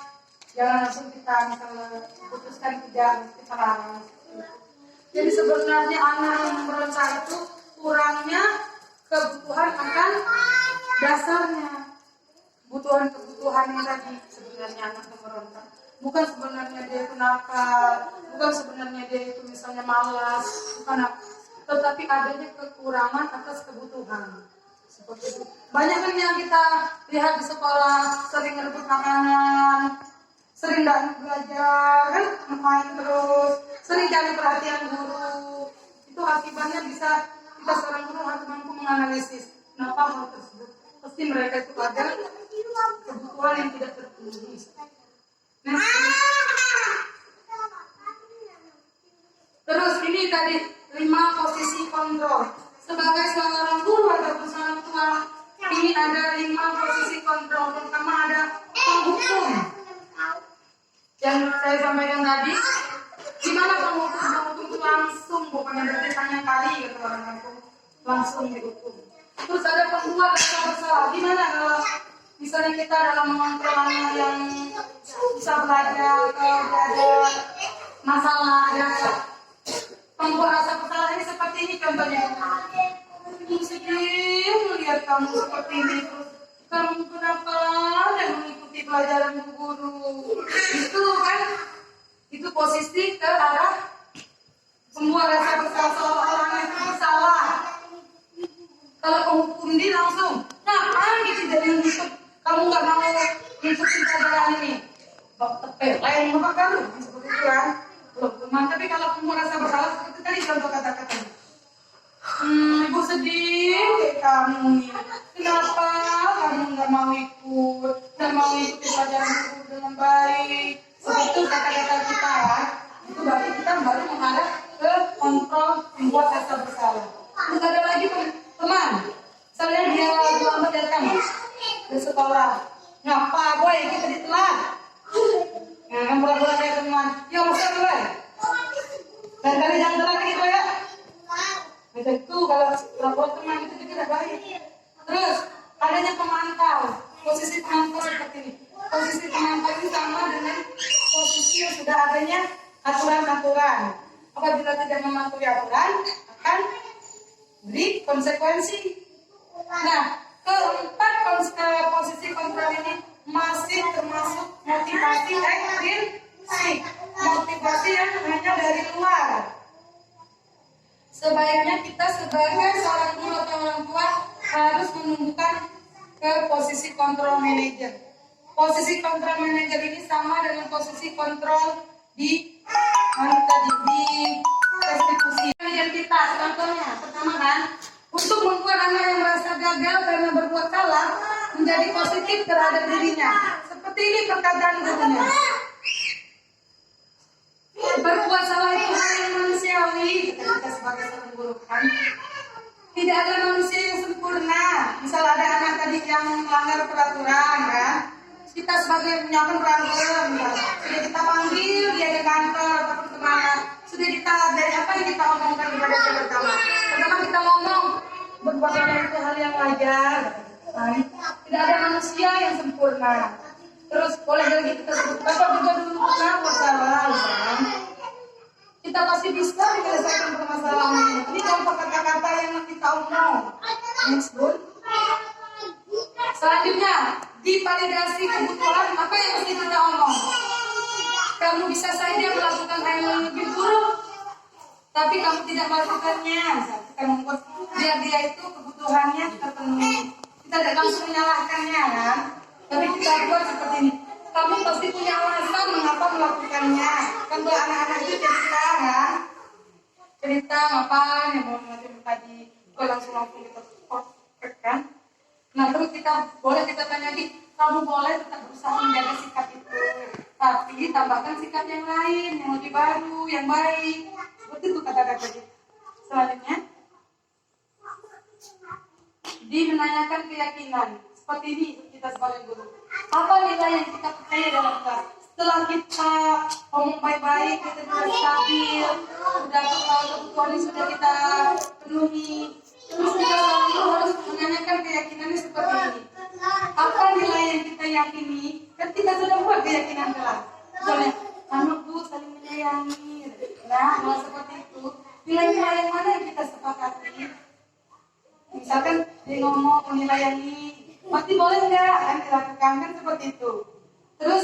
jangan langsung kita misalnya putuskan tidak, kita larang. Jadi sebenarnya anak yang berontak itu kurangnya kebutuhan akan dasarnya. Kebutuhan yang tadi sebenarnya anak yang berontak. Bukan sebenarnya dia itu nakal, bukan sebenarnya dia itu misalnya malas, bukan apa. Tetapi adanya kekurangan atas kebutuhan. Seperti itu. Banyak kan yang kita lihat di sekolah sering merebut makanan, sering tidak belajar, kan main terus, sering cari perhatian guru. Itu akibatnya bisa kita seorang guru harus mampu menganalisis kenapa hal tersebut. Pasti mereka itu ada kebutuhan yang tidak terpenuhi. Terus ini tadi 5 posisi kontrol. Sebagai seorang guru atau seorang tua, ini ada 5 posisi kontrol. Pertama ada penghukum. Yang saya sampaikan tadi, gimana penghukum? Penghukum itu langsung, bukan ada tanya kali gitu orang itu langsung dihukum. Terus ada pembuat rasa bersalah. Gimana kalau misalnya kita dalam mengontrol anak yang bisa belajar atau ada masalah, ada membuat rasa bersalah ini seperti ini contohnya. Ibu sedih melihat kamu seperti ini terus. Kamu kenapa dan mengikuti pelajaran guru? Itu kan, itu posisi ke arah semua rasa bersalah seolah-olah anak itu bersalah. Kalau kamu hukum dia langsung, ngapain gitu jadi untuk kamu nggak mau mengikuti pelajaran ini? Tepel lain apa kamu seperti itu kan? Tapi kalau kamu merasa bersalah seperti tadi contoh kata-katanya. Ibu sedih kayak kamu nih. Kenapa kamu nggak mau ikut? Nggak mau ikuti pelajaran guru dengan baik? Seperti itu kata-kata kita ya. Itu berarti kita baru mengarah ke kontrol membuat rasa bersalah. Terus ada lagi teman. Misalnya dia lambat datang ke sekolah. Ngapa boy kita ditelat? Nah, kan pura-pura kayak teman. Ya masa boy. Dan kali jangan telat gitu ya. Macam itu kalau pura-pura teman itu juga tidak baik. Terus adanya pemantau. Posisi pemantau seperti ini. Posisi pemantau ini sama dengan posisi yang sudah adanya aturan-aturan. Apabila tidak mematuhi aturan akan beri konsekuensi. Nah, keempat posisi kontrol ini masih termasuk motivasi ekstrinsik, motivasi yang hanya dari luar. Sebaiknya kita sebagai seorang guru atau orang tua harus menumbuhkan ke posisi kontrol manajer. Posisi kontrol manajer ini sama dengan posisi kontrol di tadi di restitusi identitas. Contohnya, pertama kan, untuk membuat anak yang merasa gagal karena berbuat salah menjadi positif terhadap dirinya. Seperti ini perkataan gurunya. Berbuat salah itu hal yang manusiawi. Kita sebagai seorang guru kan, tidak ada manusia yang sempurna. Misal ada anak tadi yang melanggar peraturan kan, kita sebagai penyampaian peraturan, sudah kita panggil dia ke kantor ataupun kemana, sudah kita dari apa yang kita omongkan kepada dia pertama. Pertama kita ngomong berbuat salah itu hal yang wajar. Tidak ada manusia yang sempurna. Terus boleh lagi kita sebut bapak juga dulu pernah bersalah, kan? Kita pasti bisa menyelesaikan permasalahan ini. Ini contoh kata-kata yang kita omong. Next, Bun. Selanjutnya, di validasi kebutuhan apa yang mesti kita omong? Kamu bisa saja melakukan hal yang lebih buruk, tapi kamu tidak melakukannya. Kita membuat biar dia itu kebutuhannya terpenuhi. Kita tidak langsung menyalahkannya kan? Tapi kita buat seperti ini. Kamu pasti punya alasan mengapa melakukannya. Kan buat anak-anak itu cerita kan? Cerita ngapain yang mau ngajin tadi. Kok langsung kita kan? Nah terus boleh kita tanya lagi. Kamu boleh tetap berusaha menjaga sikap itu. Tapi tambahkan sikap yang lain, yang lebih baru, yang baik. Seperti itu kata-kata kita. Selanjutnya, menanyakan keyakinan. Seperti ini kita sebagai guru. Apa nilai yang kita percaya dalam kelas? Setelah kita ngomong baik-baik, kita sudah stabil, sudah kebutuhan ini sudah kita penuhi. Terus kita selalu harus menanyakan keyakinannya seperti ini. Apa nilai yang kita yakini? Kan kita sudah buat keyakinan kelas. Misalnya, anakku saling menyayangi. Nah, kalau seperti itu, nilai-nilai yang mana yang kita sepakati? Misalkan dia ngomong menyayangi, pasti boleh nggak kan dilakukan kan seperti itu. Terus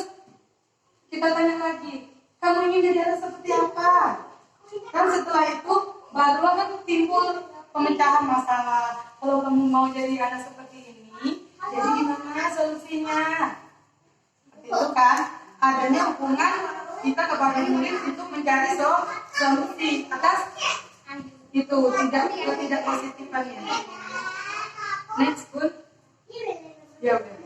kita tanya lagi, kamu ingin jadi anak seperti apa? Kan setelah itu barulah kan timbul pemecahan masalah. Kalau kamu mau jadi anak seperti ini, jadi gimana solusinya? Seperti itu kan, adanya hubungan kita kepada murid untuk mencari solusi atas itu tidak positifan ya. Next, Bun. Ya udah.